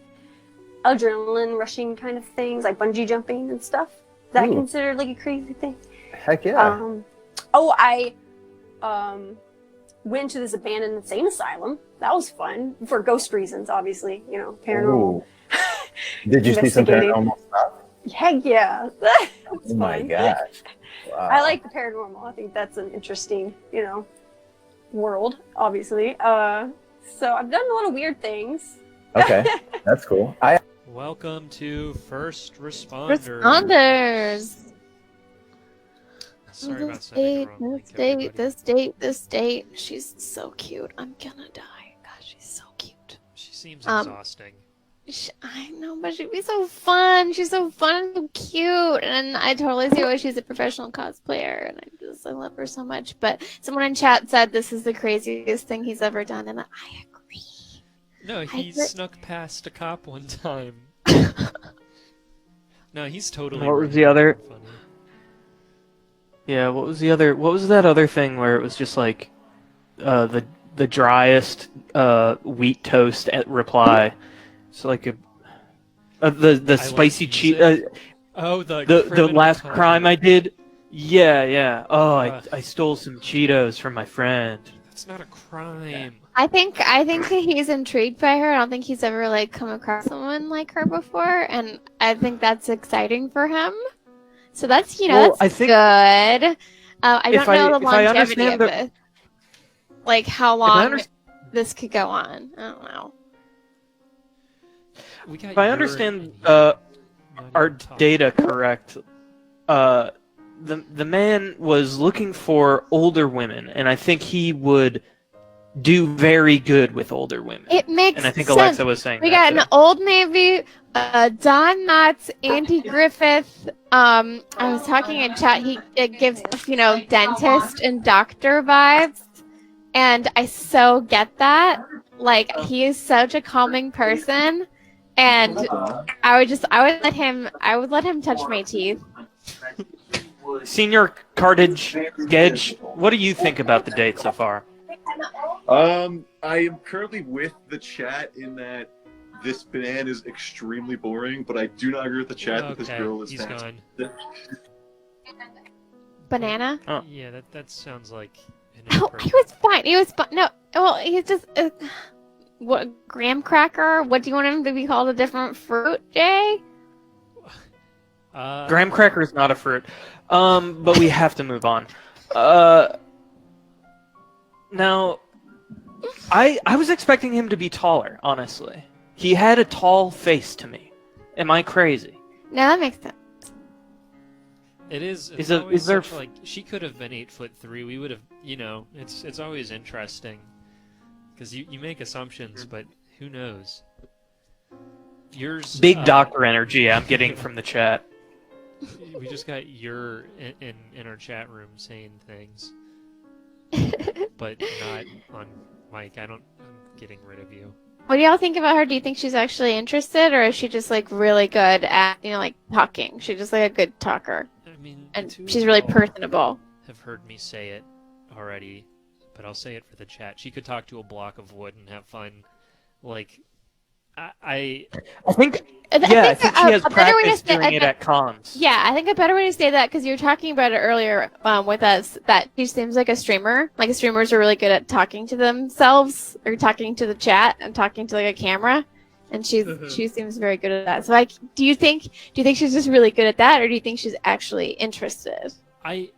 adrenaline rushing kind of things, like bungee jumping and stuff. Is that considered like a crazy thing? Heck yeah. I went to this abandoned insane asylum. That was fun for ghost reasons, obviously. You know, paranormal. Ooh. Did you see some paranormal stuff? Heck yeah. Oh my gosh. Wow. I like the paranormal. I think that's an interesting, world, obviously. So I've done a lot of weird things. Okay, that's cool. Welcome to First Responder. Responders. Sorry about This saying date, this date. She's so cute. I'm gonna die. God, she's so cute. She seems exhausting. I know, but she'd be so fun. She's so fun and so cute. And I totally see why she's a professional cosplayer. And I love her so much. But someone in chat said this is the craziest thing he's ever done. And I agree. No, he snuck past a cop one time. No, he's totally. What was the other? Funny. Yeah, what was the other? What was that other thing where it was just like, the driest wheat toast at reply? So like the spicy cheese. Oh, the last crime I did. Yeah. Oh, I stole some Cheetos from my friend. That's not a crime. I think he's intrigued by her. I don't think he's ever like come across someone like her before, and I think that's exciting for him. So that's Well, that's good. I don't know the longevity of it, like how long this could go on. I don't know. If I understand our data correct, the man was looking for older women, and I think he would do very good with older women. It makes sense. And I think Alexa was saying we that got an Old Navy, Don Knotts, Andy Griffith. I was talking in chat. It gives dentist and doctor vibes, and I so get that. Like he is such a calming person, and I would let him touch my teeth. Senior Cartage Gedge, what do you think about the date so far? I am currently with the chat in that this man is extremely boring, but I do not agree with the chat that this girl is he's fantastic. gone. Banana? Oh. Yeah, that sounds like an Oh, he was fine. He was fine. No, well, he's just what graham cracker? What do you want him to be called? A different fruit, Jay? Graham cracker is not a fruit. But we have to move on. Now, I was expecting him to be taller, honestly. He had a tall face to me. Am I crazy? No, that makes sense. It is. It's Is always there such, like she could have been 8'3". We would have, It's always interesting because you make assumptions, but who knows? Yours. Big doctor energy I'm getting from the chat. We just got your in our chat room saying things, but not on mic. I'm getting rid of you. What do y'all think about her? Do you think she's actually interested, or is she just like really good at like talking? She's just like a good talker. I mean, and she's really personable. Have heard me say it already, but I'll say it for the chat. She could talk to a block of wood and have fun. Like, I think she has practice doing it at cons. Yeah, I think a better way to say that, because you were talking about it earlier with us, that she seems like a streamer. Like streamers are really good at talking to themselves, or talking to the chat, and talking to like a camera, and she seems very good at that. So do you think she's just really good at that, or do you think she's actually interested? I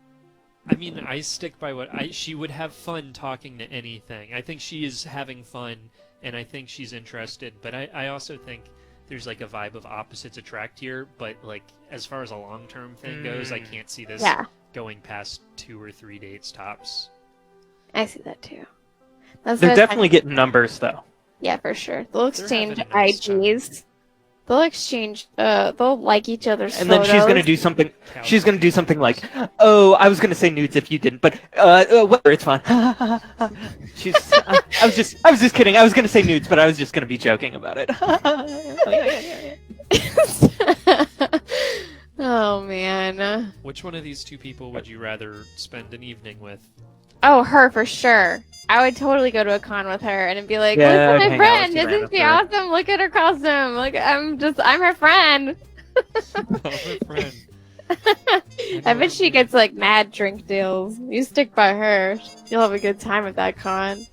mean, I stick by she would have fun talking to anything. I think she is having fun, and I think she's interested, but I also think there's like a vibe of opposites attract here, but like as far as a long-term thing goes, I can't see this going past 2 or 3 dates tops. I see that too. They're definitely getting numbers though. Yeah, for sure. They'll exchange IGs. They'll exchange. They'll like each other's and then photos. she's gonna do something. She's gonna do something like, "Oh, I was gonna say nudes if you didn't, but whatever, it's fine." She's. I was just kidding. I was gonna say nudes, but I was just gonna be joking about it. Oh man. Which one of these two people would you rather spend an evening with? Oh, her for sure. I would totally go to a con with her and be like, Yeah, "Look I'd at my hang out friend! with you, Isn't she Anna, awesome? Look at her costume! Like I'm her friend." I bet she gets like mad drink deals. You stick by her, you'll have a good time at that con.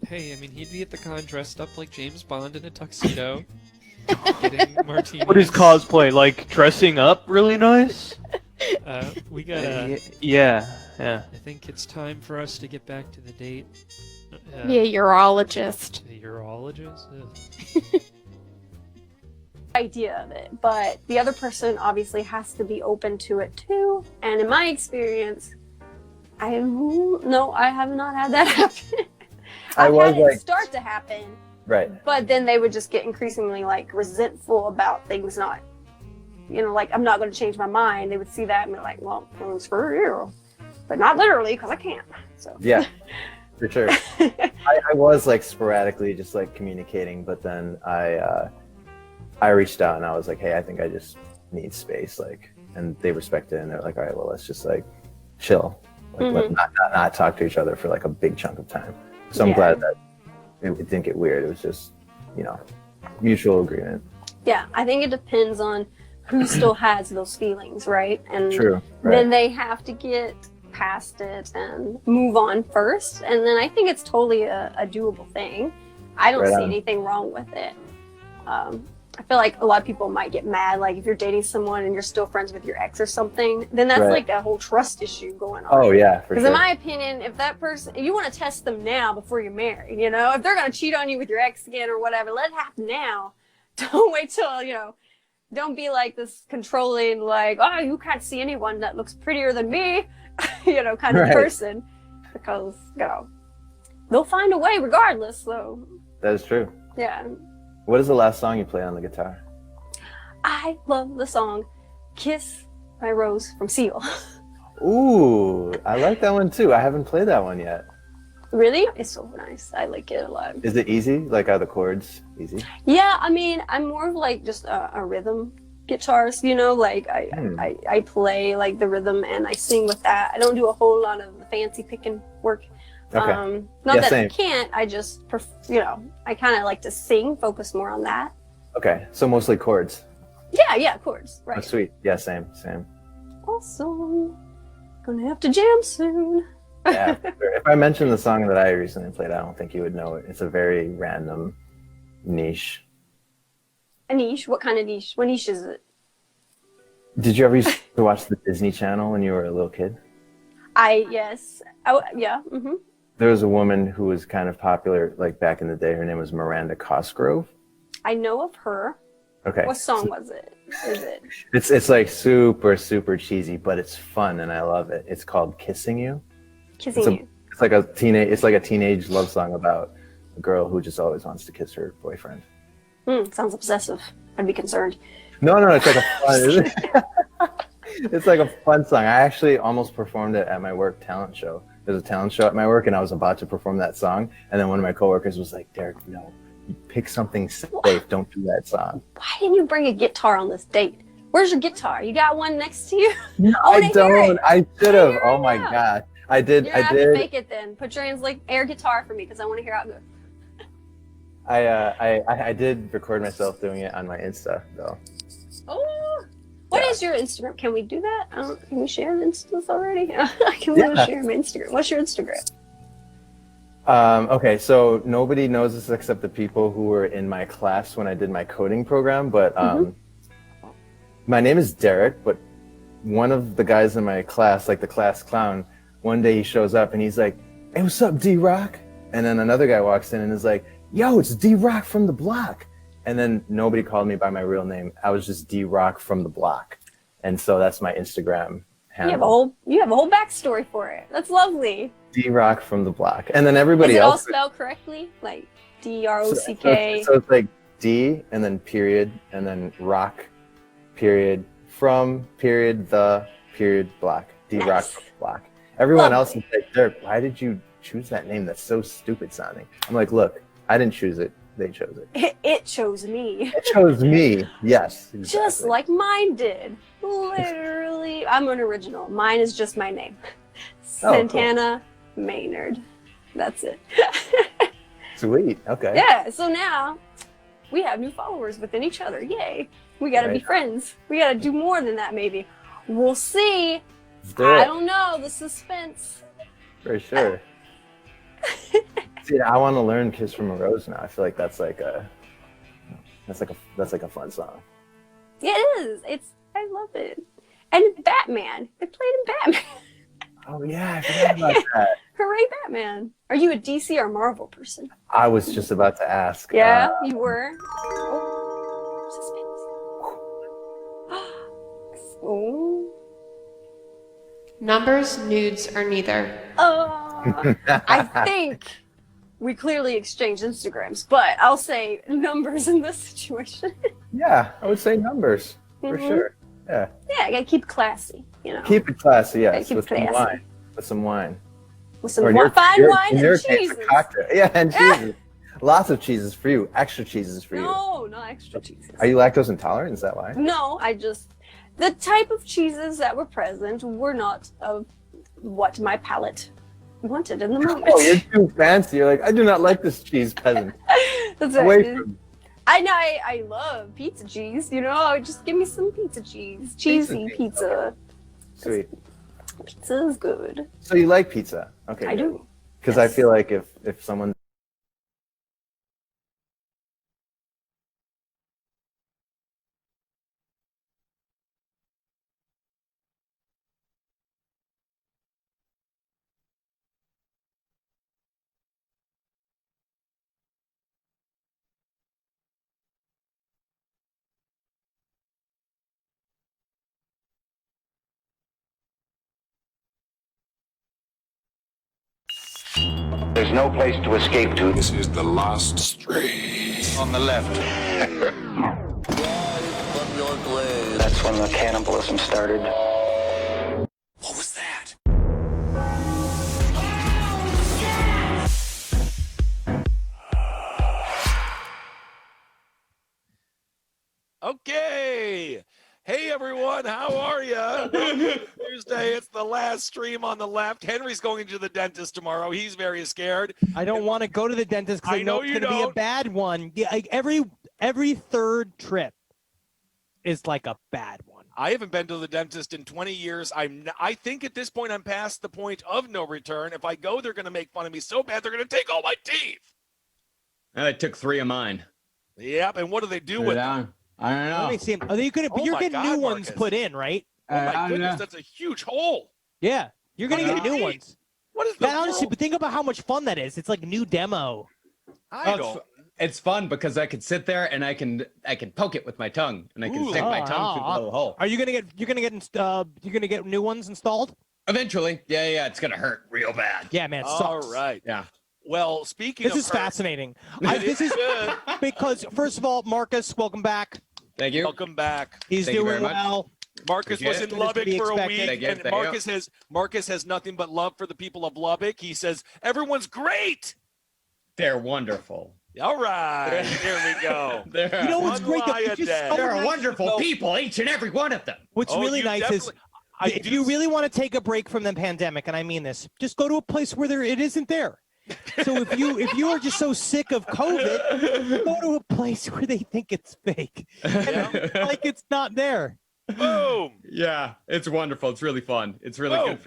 Hey, I mean, he'd be at the con dressed up like James Bond in a tuxedo, getting martinis. What is cosplay like? Dressing up really nice? We got yeah. I think it's time for us to get back to the date. Be a urologist. A urologist? Idea of it, but the other person obviously has to be open to it too. And in my experience, I have not had that happen. I've had it start to happen, right? But then they would just get increasingly like resentful about things not, like I'm not going to change my mind. They would see that and be like, "Well, it's for you," but not literally because I can't. So yeah, for sure. I was like sporadically just like communicating, but then I reached out and I was like, "Hey, I think I just need space," and they respect it and they're like, "All right, well, let's just like chill, let's not talk to each other for like a big chunk of time." So I'm glad that it didn't get weird. It was just, mutual agreement. Yeah, I think it depends on who still has those feelings, right? And True, right. then they have to get past it and move on first. And then I think it's totally a doable thing. I don't Right see on. anything wrong with it. I feel like a lot of people might get mad, like if you're dating someone and you're still friends with your ex or something, then that's Right. like a whole trust issue going on. Oh yeah, for Because sure. in my opinion, if that person, you want to test them now before you're married, you know, if they're going to cheat on you with your ex again or whatever, let it happen now. Don't wait till, you know, don't be like this controlling, like, oh, you can't see anyone that looks prettier than me, you know, kind of Right. person. Because, you know, they'll find a way regardless. So, That is true. yeah. What is the last song you played on the guitar? I love the song Kiss My Rose from Seal. Ooh, I like that one too. I haven't played that one yet. Really? It's so nice. I like it a lot. Is it easy? Like, are the chords easy? Yeah, I mean, I'm more of like just a rhythm guitarist, you know, like I play like the rhythm and I sing with that. I don't do a whole lot of the fancy picking work. Okay. Not Yeah, that same. I can't, I just, you know, I kind of like to sing, focus more on that. Okay, so mostly chords. Yeah, chords, Oh, right. sweet. Yeah, same. Awesome. Gonna have to jam soon. Yeah. Sure. If I mentioned the song that I recently played, I don't think you would know it. It's a very random niche. A niche? What kind of niche? What niche is it? Did you ever used to watch the Disney Channel when you were a little kid? Yes. Oh, yeah. Mm-hmm. There was a woman who was kind of popular, like back in the day. Her name was Miranda Cosgrove. I know of her. Okay. What song was it? Is it? It's like super cheesy, but it's fun and I love it. It's called "Kissing You." Kissing You. It's like a teenage love song about a girl who just always wants to kiss her boyfriend. Sounds obsessive. I'd be concerned. No, it's like a fun. It's like a fun song. I actually almost performed it at my work talent show. There's a talent show at my work, and I was about to perform that song, and then one of my coworkers was like, "Derek, no, you pick something safe. Don't do that song." Why didn't you bring a guitar on this date? Where's your guitar? You got one next to you? No, wanna I hear don't. it. I should have. Oh my god, I did. You're gonna I have to did. fake it then. Put your hands like air guitar for me because I want to hear how it goes. I did record myself doing it on my Insta though. Oh, what is your Instagram? Can we do that? Can we share Instas already? I can Yeah. share my Instagram. What's your Instagram? Okay, so nobody knows this except the people who were in my class when I did my coding program, but my name is Derek, but one of the guys in my class, like the class clown, one day he shows up and he's like, "Hey, what's up, D-Rock?" And then another guy walks in and is like, "Yo, it's D-Rock from the block." And then nobody called me by my real name. I was just D-Rock from the block. And so that's my Instagram handle. You have a whole backstory for it. That's lovely. D-Rock from the block. And then everybody Is it all else. spelled correctly? Like D-R-O-C-K? So it's like D and then period and then rock, period, from, period, the, period, block. D-Rock Nice. from the block. Everyone Lovely. else is like, "Derek, why did you choose that name? That's so stupid sounding." I'm like, look, I didn't choose it. They chose it. It chose me. It chose me. Yes. Just exactly. like mine did. Literally. I'm an original. Mine is just my name. Oh, cool. Santana Maynard. That's it. Sweet. Okay. Yeah, so now we have new followers within each other. Yay. We gotta be Right. friends. We gotta do more than that, maybe. We'll see. Let's do I it. don't know. The suspense. For sure. See, I want to learn "Kiss from a Rose" now. I feel like that's like a fun song. Yeah, it is. I love it. And Batman. They played in Batman. Oh yeah, I forgot about that. Hooray, Batman. Are you a DC or Marvel person? I was just about to ask. Yeah, you were. Suspense. Oh. Numbers, nudes, or neither? I think we clearly exchanged Instagrams, but I'll say numbers in this situation. Yeah, I would say numbers for Mhm. sure. Yeah, Yeah, I gotta keep it classy, you know. keep it classy. Yes, keep with it some classy. wine. With some wine. With some Or in your- fine wine in and your case, a cheeses. cocktail. Yeah, and cheeses. Lots of cheeses for you. Extra cheeses for you. No, not extra cheeses. Are you lactose intolerant? Is that why? No, the type of cheeses that were present were not of what my palate wanted in the moment. Oh, you're too fancy. You're like, I do not like this cheese, peasant. That's Away right. from me. I know I love pizza cheese. You know, just give me some pizza cheese, cheesy pizza. Sweet. Pizza is good. So you like pizza? Okay. I do. Because I feel like if someone There's no place to escape to. This is the last street. On the left. That's when the cannibalism started. What was that? Okay. Hey everyone, how are you? Tuesday, it's the last stream on the left. Henry's going to the dentist tomorrow. He's very scared. I don't want to go to the dentist because I know it's going to be a bad one. Yeah, like every third trip is like a bad one. I haven't been to the dentist in 20 years. I think at this point I'm past the point of no return. If I go, they're going to make fun of me so bad they're going to take all my teeth. I took 3 of mine. Yep, and what do they do with them? I don't know. Let me see. Are you gonna? Oh you're my getting God, new ones Marcus. put in, right? Oh my goodness, that's a huge hole. Yeah, you're gonna get new ones. What is the That honestly? But think about how much fun that is. It's like new demo. It's fun because I can sit there and I can poke it with my tongue and I can stick my tongue through the little hole. Are you gonna get? You're gonna get new ones installed? Eventually, yeah. It's gonna hurt real bad. Yeah, man. It All sucks. right. Yeah. Well, speaking This of is hurt, fascinating. It This is good. because first of all, Marcus, welcome back. Thank you. Welcome back. He's Thank you very doing much. well. Marcus Appreciate was it. in As Lubbock to be for a expected. week, Thank and you. Marcus has nothing but love for the people of Lubbock. He says everyone's great. They're wonderful. All right, here we go. You know what's great? Though? One lie a It's just day. so They're nice. wonderful people, each and every one of them. What's Oh, really you nice is definitely- if you really want to take a break from the pandemic, and I mean this, just go to a place where it isn't there. So if you are just so sick of COVID, go to a place where they think it's fake, and like it's not there. Boom. Yeah, it's wonderful. It's really fun. It's really Boom.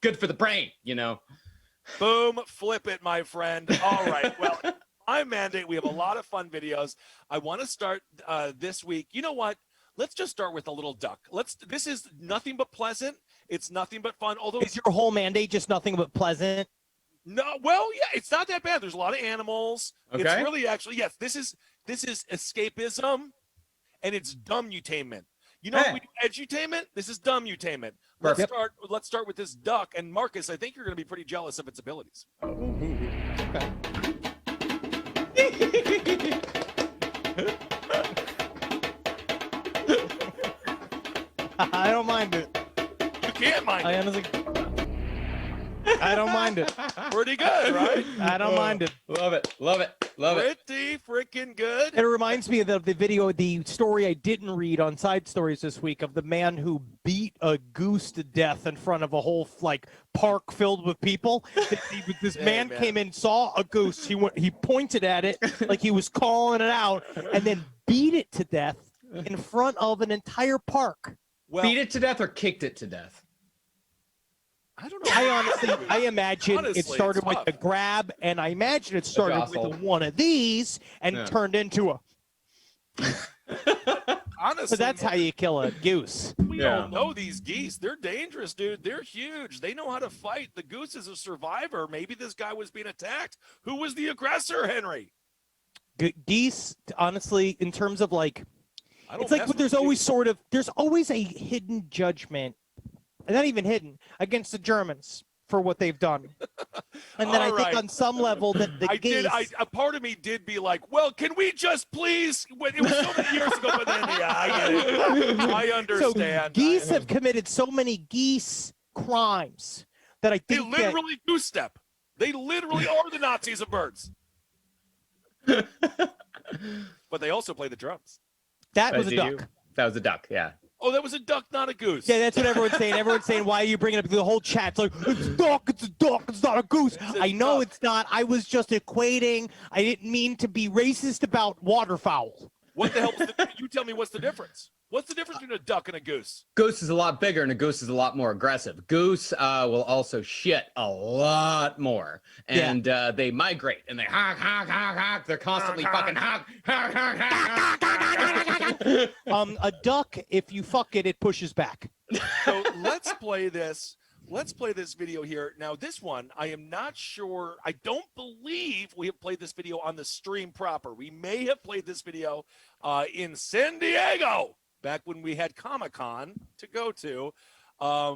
good for the brain, you know. Boom, flip it, my friend. All right. Well, my mandate, we have a lot of fun videos. I want to start this week. You know what? Let's just start with a little duck. This is nothing but pleasant. It's nothing but fun. Although Is your whole mandate just nothing but pleasant? no, well, yeah, it's not that bad. There's a lot of animals. It's Okay. really actually, yes, this is escapism and it's dumbutainment. You know, Hey. we do edutainment. This is dumbutainment. Perfect. Let's start with this duck. And Marcus, I think you're going to be pretty jealous of its abilities. I don't mind it. You can't mind I it. honestly, I don't mind it. Pretty good, right? I don't mind it. Love it. Love it. Love it. Pretty freaking good. It reminds me of the story I didn't read on Side Stories this week of the man who beat a goose to death in front of a whole park filled with people. This man came in, saw a goose. He pointed at it like he was calling it out, and then beat it to death in front of an entire park. Well, Beat it to death or kicked it to death? I don't know. I imagine Honestly, it started it's with tough. the grab, and I imagine it started jostle. with one of these and Yeah. turned into a. Honestly, So that's how you kill a goose. we don't know these geese. They're dangerous, dude. They're huge. They know how to fight. The goose is a survivor. Maybe this guy was being attacked. Who was the aggressor, Henry? Geese, honestly, in terms of I don't it's like mess there's with always there's always a hidden judgment, not even hidden, against the Germans for what they've done. And then All I think right. on some level that the geese. A part of me did be like, well, can we just please? It was so many years ago, but then yeah, I get it. I So understand. geese have committed so many geese crimes that I They think literally goose step. They literally are the Nazis of birds. But they also play the drums. that was As a you do. duck. That was a duck, yeah. Oh, that was a duck, not a goose. Yeah, that's what everyone's saying. Everyone's saying, why are you bringing up the whole chat? It's like, it's a duck, it's not a goose. I know it's not. I was just equating. I didn't mean to be racist about waterfowl. What the hell? You tell me what's the difference. What's the difference between a duck and a goose? Goose is a lot bigger and a goose is a lot more aggressive. Goose will also shit a lot more. And they migrate and they honk, honk, honk, honk. They're constantly fucking honk, honk, honk, honk, honk. A duck, if you fuck it, it pushes back. So let's play this. Let's play this video here. Now, this one, I am not sure. I don't believe we have played this video on the stream proper. We may have played this video in San Diego back when we had Comic-Con to go to. Call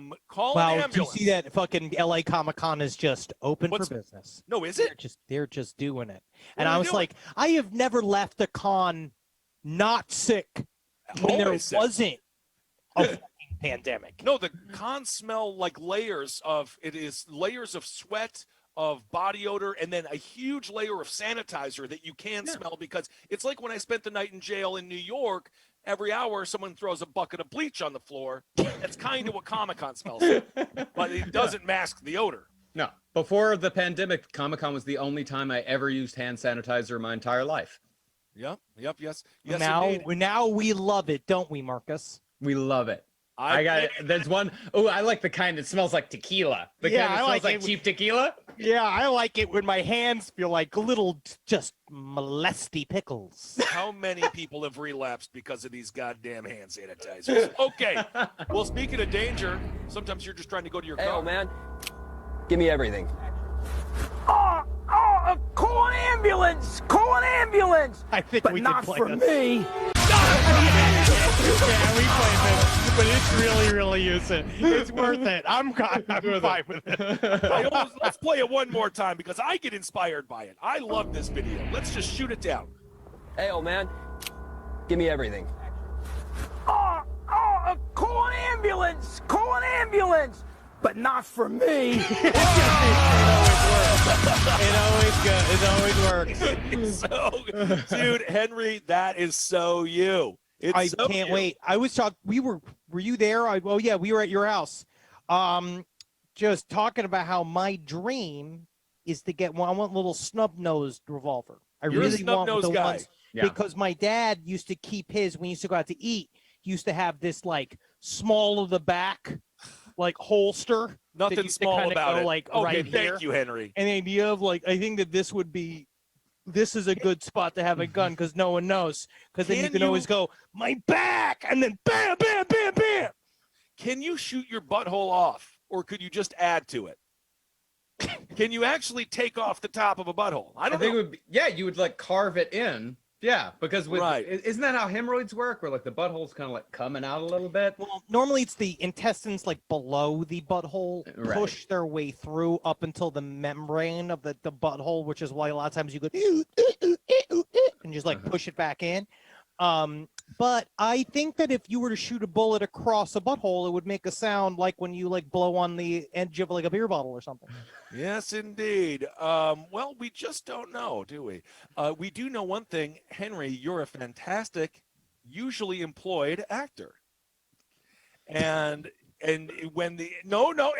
an ambulance. Do you see that fucking LA Comic-Con is just open for business? No, is it? They're just doing it. And I was like, I have never left a con not sick when there wasn't a fucking pandemic. No, the cons smell like layers of sweat, of body odor, and then a huge layer of sanitizer that you can smell, because it's like when I spent the night in jail in New York. Every hour, someone throws a bucket of bleach on the floor. That's kind of what Comic-Con smells like, but it doesn't mask the odor. No, before the pandemic, Comic-Con was the only time I ever used hand sanitizer in my entire life. Yes, now we love it, don't we, Marcus? We love it. I got it. There's one. Oh, I like the kind that smells like tequila. The kind that smells like cheap tequila. Yeah, I like it when my hands feel like little just molesty pickles. How many people have relapsed because of these goddamn hand sanitizers? Okay. Well, speaking of danger, sometimes you're just trying to go to your car. Hey, old man, give me everything. Call an ambulance! Call an ambulance! I think but we not can play for this. me. Yeah, we played this, but it's really useful. It's worth it. I'm fine with it. Let's play it one more time because I get inspired by it. I love this video. Let's just shoot it down. Hey, old man, give me everything. Call an ambulance! Call an ambulance! But not for me. It always works. Dude, Henry, that is so you. I can't wait. I was talking. Were you there? Oh yeah, we were at your house. Just talking about how my dream is to get one. I want a little snub-nosed revolver. I You're really a want snub-nosed the guy. ones because my dad used to keep his when he used to go out to eat. He used to have this like small of the back, like holster. Nothing small about it. Like, okay, right thank you, Henry. And the idea of like, I think that this is a good spot to have a gun because no one knows. Because then you can always go, my back, and then bam, bam, bam, bam. Can you shoot your butthole off, or could you just add to it? Can you actually take off the top of a butthole? I don't think know. it would be, you would like carve it in. Yeah, because isn't that how hemorrhoids work? Where like the butthole's kind of like coming out a little bit? Well, normally it's the intestines like below the butthole push their way through up until the membrane of the butthole, which is why a lot of times you go and just like push it back in. But I think that if you were to shoot a bullet across a butthole, it would make a sound like when you like blow on the edge of like a beer bottle or something. Yes, indeed. Well, we just don't know, do we? We do know one thing, Henry. You're a fantastic, usually employed actor. And when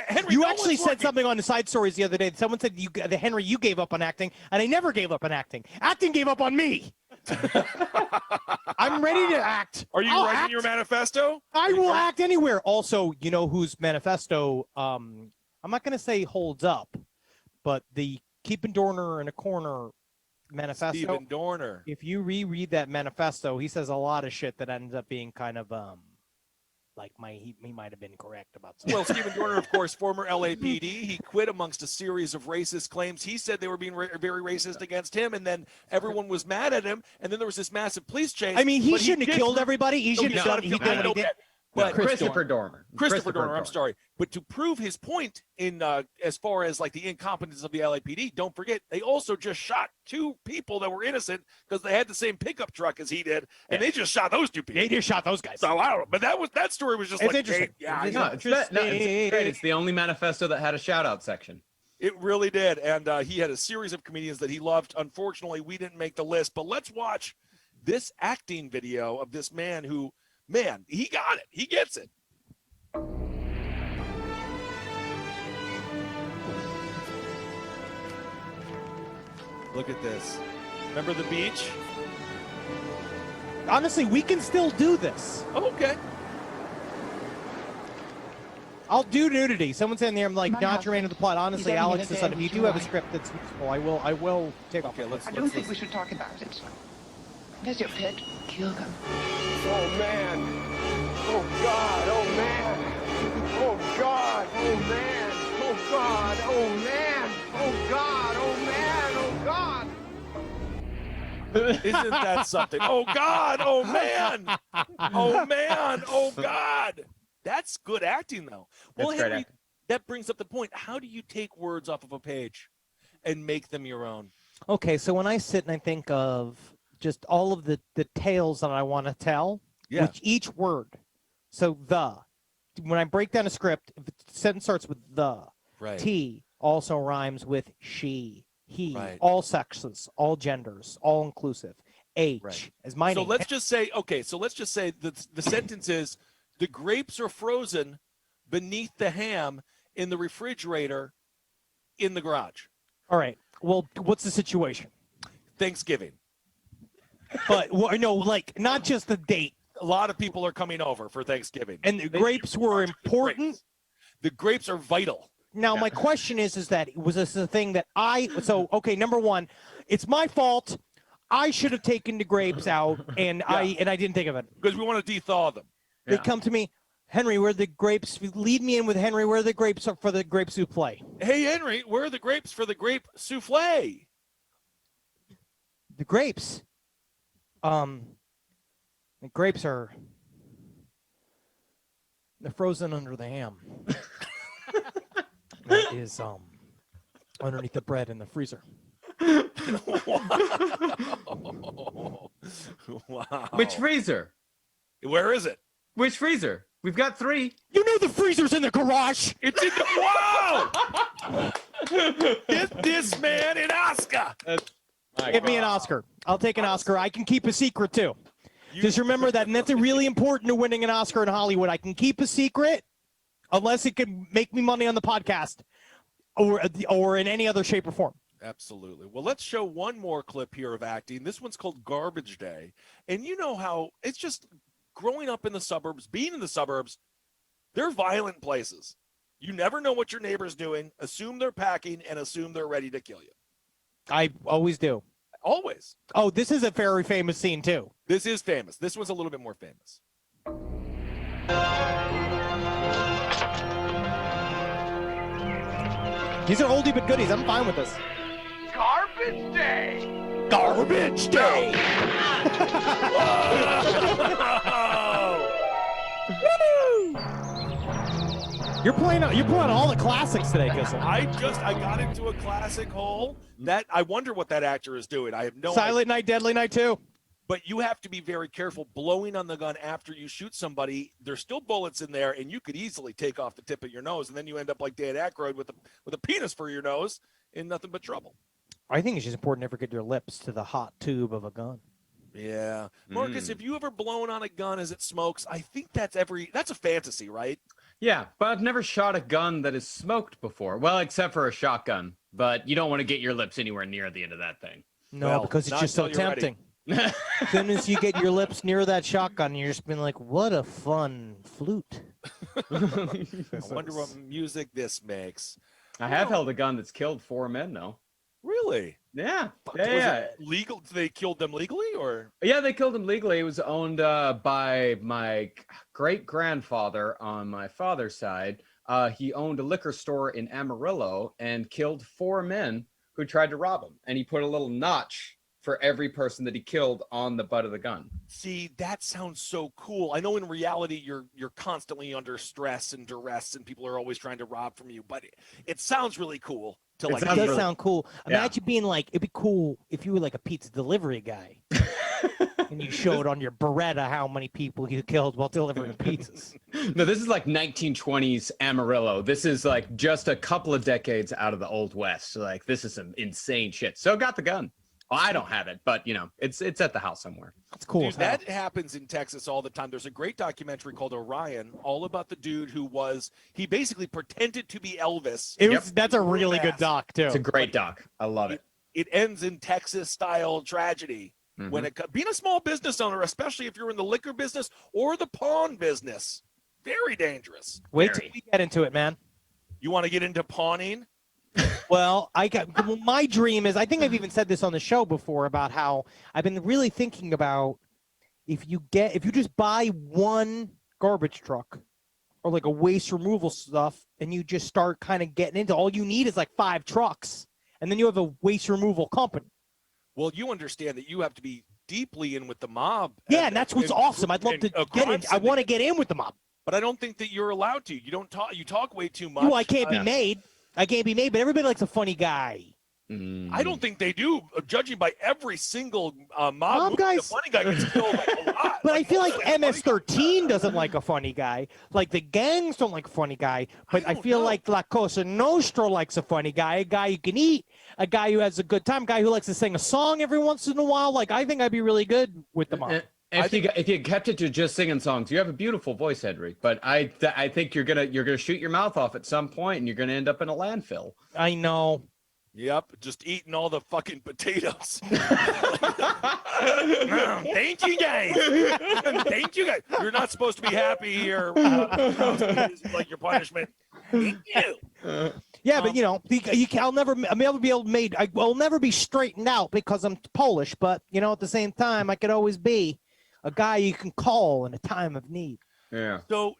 Henry, you actually said something on the side stories the other day. Someone said Henry, you gave up on acting, and I never gave up on acting. Acting gave up on me. I'm ready to act. Are you writing your manifesto? I will act anywhere. Also, you know whose manifesto? I'm not going to say holds up, but the Keeping Dorner in a Corner manifesto. Stephen Dorner. If you reread that manifesto, he says a lot of shit that ends up being kind of like he might have been correct about something. Well, Stephen Dorner, of course, former LAPD. He quit amongst a series of racist claims. He said they were being very racist against him, and then everyone was mad at him, and then there was this massive police chase. I mean, he shouldn't have killed everybody. He shouldn't have done he did what he did. But Christopher Dorner. Christopher Dorner, I'm sorry. But to prove his point in as far as like the incompetence of the LAPD, don't forget, they also just shot 2 people that were innocent because they had the same pickup truck as he did, and they just shot those 2 people. They just shot those guys. So I don't know, but that story was just it's like, interesting. It's great. It's the only manifesto that had a shout-out section. It really did, and he had a series of comedians that he loved. Unfortunately, we didn't make the list, but let's watch this acting video of this man who Man, he got it. He gets it. Look at this. Remember the beach? Honestly, we can still do this. Oh, okay. I'll do nudity. Someone's in there. I'm like, not germane to the plot. Honestly, You don't Alex, need son, to if you do have a script that's useful, I will take off. Okay, let's I don't think we should talk about it. There's your pet. Kill them. Oh man. Oh God. Oh man. Oh God. Oh man. Oh God. Oh man. Oh God. Oh man. Oh God. Isn't that something? Oh God! Oh man! Oh man! Oh God! That's good acting, though. Well, That's great Henry, acting. that brings up the point. How do you take words off of a page and make them your own? Okay, so when I sit and I think of just all of the tales that I want to tell, Yeah. each word. So when I break down a script, if the sentence starts with the, Right. T also rhymes with she, he, Right. all sexes, all genders, all inclusive. H Right. is my So name. let's just say, okay, so let's just say the sentence is, the grapes are frozen beneath the ham in the refrigerator in the garage. All right. Well, what's the situation? Thanksgiving. But no, like not just the date. A lot of people are coming over for Thanksgiving. And the grapes were important. The grapes are vital. Now, my question is that was this a thing that okay, number one, it's my fault. I should have taken the grapes out, and I didn't think of it. Because we want to thaw them. They come to me, Henry, where are the grapes? Lead me in with Henry, where are the grapes for the grape souffle? Hey, Henry, where are the grapes for the grape souffle? The grapes. The grapes are they're frozen under the ham. That is underneath the bread in the freezer. Wow. Which freezer? Where is it? Which freezer? We've got 3. You know the freezer's in the garage. It's in the wow. Get this man an Oscar. Give me an Oscar. I'll take an Oscar. I can keep a secret too. Just remember that, and that's really important to winning an Oscar in Hollywood. I can keep a secret unless it can make me money on the podcast or in any other shape or form. Absolutely. Well, let's show one more clip here of acting. This one's called Garbage Day. And you know how it's just growing up in the suburbs, being in the suburbs, they're violent places. You never know what your neighbor's doing. Assume they're packing and assume they're ready to kill you. I always do. Always. Oh, this is a very famous scene too. This is famous. This one's a little bit more famous. These are oldie but goodies. I'm fine with this. Garbage day. Garbage day. You're playing all the classics today, Kissel. I got into a classic hole. That I wonder what that actor is doing. I have no Silent idea. Night, Deadly Night 2. But you have to be very careful blowing on the gun after you shoot somebody. There's still bullets in there, and you could easily take off the tip of your nose, and then you end up like Dan Aykroyd with a penis for your nose in nothing but trouble. I think it's just important to never get your lips to the hot tube of a gun. Yeah. Marcus, have you ever blown on a gun as it smokes? I think that's a fantasy, right? Yeah, but I've never shot a gun that is smoked before. Well, except for a shotgun. But you don't want to get your lips anywhere near the end of that thing. No, Well, because it's not just so until you're ready. tempting. As soon as you get your lips near that shotgun, you're just being like, what a fun flute. I wonder what music this makes. I have held a gun that's killed 4 men, though. Really? Yeah. Was Yeah. it legal? They killed them legally, or? Yeah, they killed him legally. It was owned by my great-grandfather on my father's side. He owned a liquor store in Amarillo and killed 4 men who tried to rob him. And he put a little notch for every person that he killed on the butt of the gun. See, that sounds so cool. I know in reality you're constantly under stress and duress, and people are always trying to rob from you. But it sounds really cool. To like, It does sound cool. Yeah. Imagine being like, it'd be cool if you were like a pizza delivery guy. And you showed on your Beretta how many people you killed while delivering pizzas. No, this is like 1920s Amarillo. This is like just a couple of decades out of the Old West. So like, this is some insane shit. So got the gun. Well, I don't have it, but it's at the house somewhere. That's cool. Dude, that happens in Texas all the time. There's a great documentary called Orion, all about the dude he basically pretended to be Elvis. That's a really good doc too. It's a great doc. I love it. It ends in Texas style tragedy. When being a small business owner, especially if you're in the liquor business or the pawn business, very dangerous. Wait till we get into it, man. You want to get into pawning? Well, my dream is, I think I've even said this on the show before about how I've been really thinking about if you just buy one garbage truck or like a waste removal stuff and you just start kind of getting into, all you need is like 5 trucks and then you have a waste removal company. Well, you understand that you have to be deeply in with the mob. Yeah, and that's what's awesome. I'd love to get in. I want to get in with the mob. But I don't think that you're allowed to. You don't talk. You talk way too much. Well, I can't be made. I can't be made, but everybody likes a funny guy. I don't think they do. Judging by every single mob movie, guys, the funny guy gets killed like a lot. But I feel like MS-13 doesn't like a funny guy. Like the gangs don't like a funny guy. But I feel like La Cosa Nostra likes a funny guy, a guy you can eat, a guy who has a good time, a guy who likes to sing a song every once in a while. Like I think I'd be really good with the mob. If you kept it to just singing songs, you have a beautiful voice, Henry. But I think you're gonna shoot your mouth off at some point, and you're gonna end up in a landfill. I know. Yep, just eating all the fucking potatoes. Thank you guys. Thank you guys. You're not supposed to be happy here. This is like your punishment. Thank you. Yeah, but I'll never be able to made. I will never be straightened out because I'm Polish. But at the same time, I could always be a guy you can call in a time of need. Yeah. So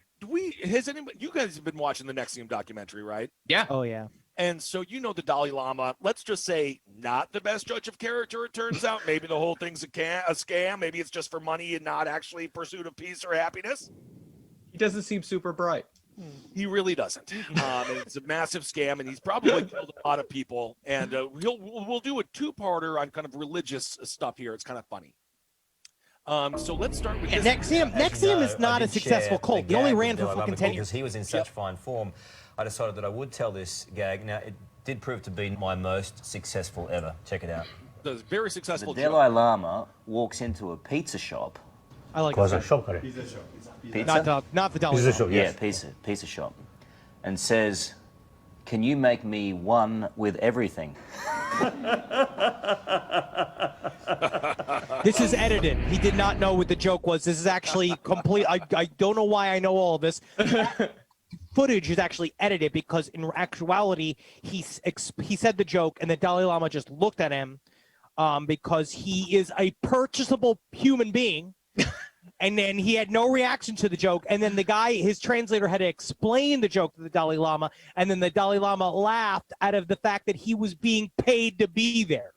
has anybody? You guys have been watching the NXIVM documentary, right? Yeah. Oh yeah. And so the Dalai Lama, let's just say, not the best judge of character, it turns out. Maybe the whole thing's a scam. Maybe it's just for money and not actually pursuit of peace or happiness. He doesn't seem super bright. He really doesn't. It's a massive scam, and he's probably killed a lot of people. And we'll do a 2-parter on kind of religious stuff here. It's kind of funny. So let's start with NXIVM is not a successful cult. He only ran for fucking 10 years. Because he was in such fine form, I decided that I would tell this gag. Now, it did prove to be my most successful ever. Check it out. The very successful The Dalai Lama walks into a pizza shop. I like Pizza that. shop. Pizza? Not the Dalai Lama. Yeah, pizza shop. And says, "Can you make me one with everything?" This is edited. He did not know what the joke was. This is actually complete. I don't know why I know all of this. Footage is actually edited because in actuality he said the joke and the Dalai Lama just looked at him because he is a purchasable human being. And then he had no reaction to the joke. And then his translator had to explain the joke to the Dalai Lama. And then the Dalai Lama laughed out of the fact that he was being paid to be there.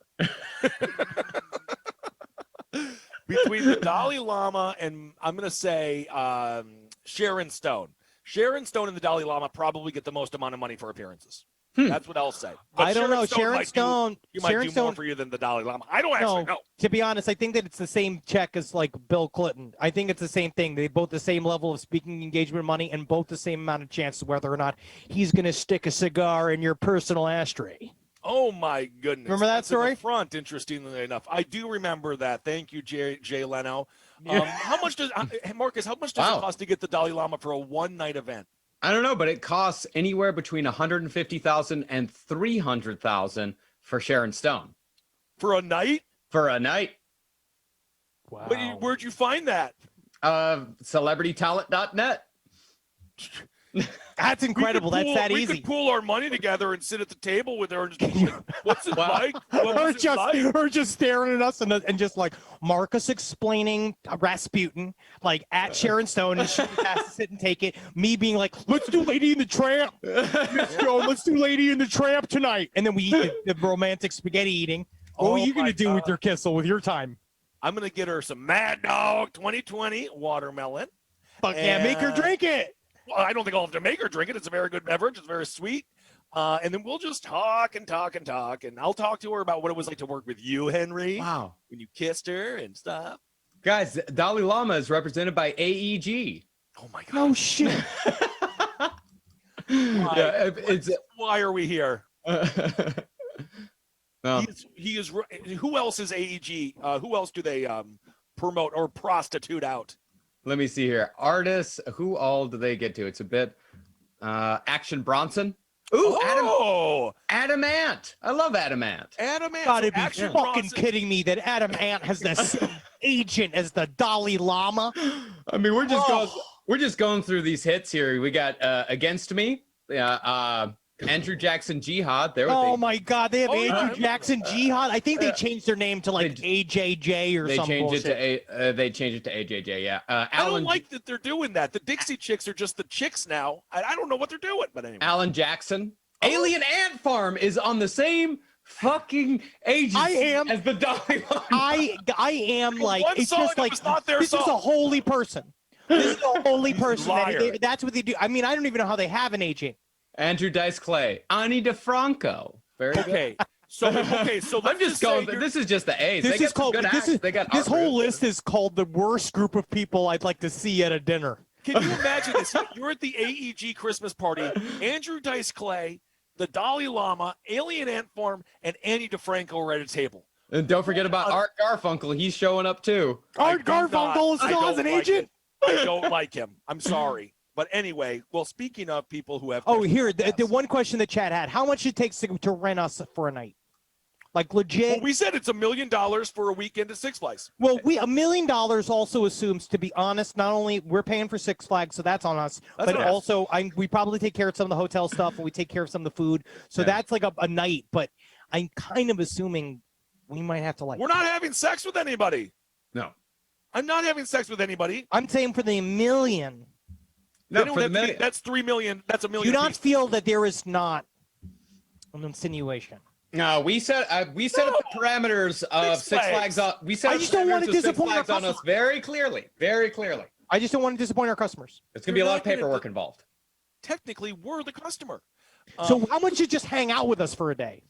Between the Dalai Lama and I'm going to say Sharon Stone. Sharon Stone and the Dalai Lama probably get the most amount of money for appearances. That's what I'll say. But I don't know. Sharon Stone might do more for you than the Dalai Lama. I don't actually know. To be honest, I think that it's the same check as like Bill Clinton. I think it's the same thing. They both the same level of speaking engagement money and both the same amount of chance whether or not he's going to stick a cigar in your personal ashtray. Oh my goodness! Remember that That's in story? the front, interestingly enough, I do remember that. Thank you, Jay Leno. How much does Marcus? How much does it cost to get the Dalai Lama for a one-night event? I don't know, but it costs anywhere between $150,000 and $300,000 for Sharon Stone. For a night? For a night. Wow. Where'd you find that? CelebrityTalent.net. That's incredible. That's that easy. We could pool our money together and sit at the table with her and just be like, what's it like? Or just staring at us and just like Marcus explaining Rasputin, like at Sharon Stone, and she has to sit and take it. Me being like, let's do Lady in the Tramp. Let's do Lady in the Tramp tonight. And then we eat the romantic spaghetti eating. What are you going to do with your Kissel with your time? I'm going to get her some Mad Dog 2020 watermelon. Fuck yeah, make her drink it. Well, I don't think I'll have to make her drink it. It's a very good beverage. It's very sweet. And then we'll just talk and talk and talk. And I'll talk to her about what it was like to work with you, Henry. Wow. When you kissed her and stuff. Guys, Dalai Lama is represented by AEG. Oh, my God. Oh, shit. Why are we here? Well, He is. Who else is AEG? Who else do they promote or prostitute out? Let me see here. Artists, who all do they get to? It's a bit Action Bronson. Ooh, Adam Ant. I love Adam Ant. Adam Ant. Gotta So be Action fucking Bronson- kidding me that Adam Ant has the same agent as the Dalai Lama. I mean, we're just going through these hits here. We got Against Me, Andrew Jackson Jihad. There. Oh my God, they have Andrew Jackson Jihad. I think they changed their name to like AJJ or They something. changed it to they changed it to AJJ. Yeah. I Alan don't like that they're doing that. The Dixie Chicks are just the chicks now. I don't know what they're doing, but anyway. Alan Jackson. Alien Ant Farm is on the same fucking agency as the Dalai Lama. I am like, One it's song just that like was not their this is song. a holy person. This is a holy person. Liar. That's what they do. I mean, I don't even know how they have an agent. Andrew Dice Clay. Ani DeFranco. Very Okay. good. So I'm just going. This is just the A's. This They is got some called. good This acts. is They got this art whole roots. list is called the worst group of people I'd like to see at a dinner. Can you imagine this? You're at the AEG Christmas party. Andrew Dice Clay, the Dalai Lama, Alien Ant Farm, and Annie DeFranco are at a table. And don't forget about Art Garfunkel. He's showing up too. Art Garfunkel still has an agent. I don't like him. I'm sorry. But anyway, well, speaking of people who have. Oh, here the one question the chat had: how much it takes to rent us for a night? Like legit. Well, we said it's $1 million for a weekend at Six Flags. Well, $1 million also assumes, to be honest, not only we're paying for Six Flags, so that's on us, That's but on us. also we probably take care of some of the hotel stuff, and we take care of some of the food. So that's like a night. But I'm kind of assuming we might have to like. We're not having sex with anybody. No. I'm not having sex with anybody. I'm saying for the $1 million. No, that's $3 million. That's $1 Do million. you not feel that there is not an insinuation? No, we set up the parameters of Six Flags. We set I up just the don't want parameters to of Six disappoint our Flags on us customers. very clearly. Very clearly. I just don't want to disappoint our customers. It's gonna be a lot of paperwork involved. Technically, we're the customer. So how much you just hang out with us for a day?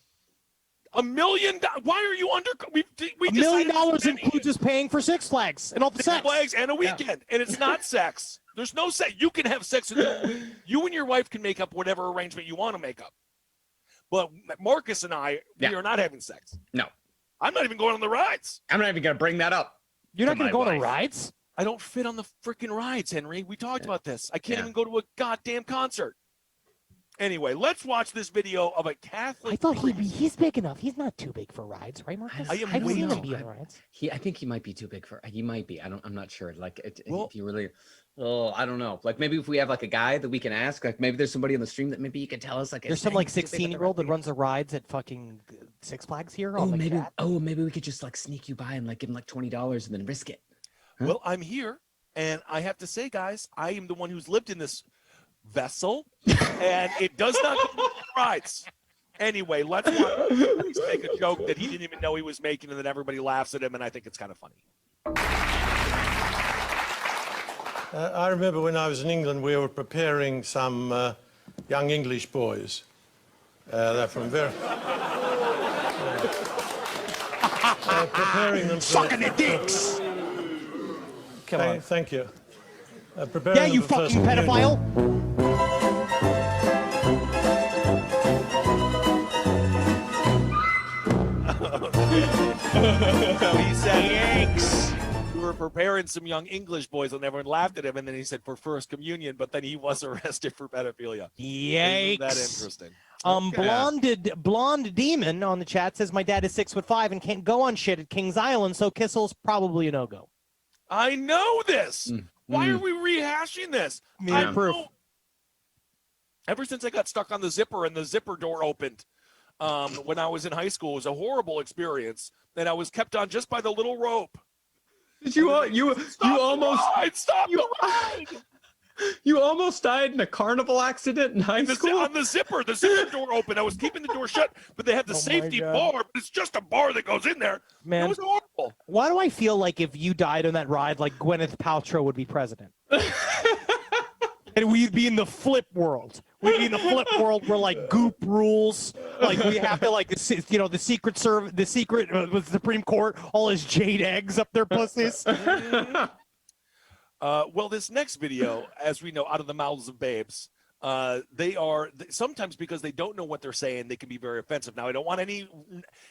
$1 million. Why are you under? We $1 million includes us paying for Six Flags and all the Six sex. Flags and a weekend, and it's not sex. There's no sex. You can have sex. You and your wife can make up whatever arrangement you want to make up. But Marcus and I, we are not having sex. No. I'm not even going on the rides. I'm not even gonna bring that up. You're not to going to my go on the wife. rides? I don't fit on the freaking rides, Henry. We talked about this. I can't even go to a goddamn concert. Anyway, let's watch this video of a Catholic. I thought he's big enough. He's not too big for rides, right, Marcus? I am I've way seen him too- be on rides. I think he might be too big for. He might be. I'm not sure. Like, if you really. Oh, I don't know. Like, maybe if we have like a guy that we can ask, like maybe there's somebody on the stream that maybe you can tell us. Like, There's some like 16-year-old that runs the rides at fucking Six Flags here. Oh, on the maybe. chat. Oh, maybe we could just like sneak you by and like give him like $20 and then risk it. Well, I'm here, and I have to say, guys, I am the one who's lived in this vessel, and it does not go on rides. Anyway, let's make a joke that he didn't even know he was making, and then everybody laughs at him, and I think it's kind of funny. I remember when I was in England, we were preparing some young English boys. They're from very... preparing them Sucking the dicks! Come on. Thank you. Preparing Yeah, them you for First fucking Communion. pedophile. He said, we were preparing some young English boys, and everyone laughed at him, and then he said, for First Communion, but then he was arrested for pedophilia. Yikes. Isn't that interesting? Blonde Demon on the chat says my dad is 6'5" and can't go on shit at Kings Island, so Kissel's probably a no-go. I know this. Why are we rehashing this? I proof. know. Ever since I got stuck on the zipper and the zipper door opened when I was in high school, it was a horrible experience. And I was kept on just by the little rope. Did you almost Stop the ride! You almost died in a carnival accident in high school? On the zipper door open. I was keeping the door shut, but they have the safety God. bar, but it's just a bar that goes in there. Man, it was horrible. Why do I feel like if you died on that ride, like Gwyneth Paltrow would be president? And we'd be in the flip world. We'd be in the flip world where like Goop rules. Like we have to like the Secret Service, the Supreme Court, all his jade eggs up their pussies. Well, this next video, as we know, out of the mouths of babes, They are sometimes, because they don't know what they're saying, they can be very offensive. Now, I don't want any.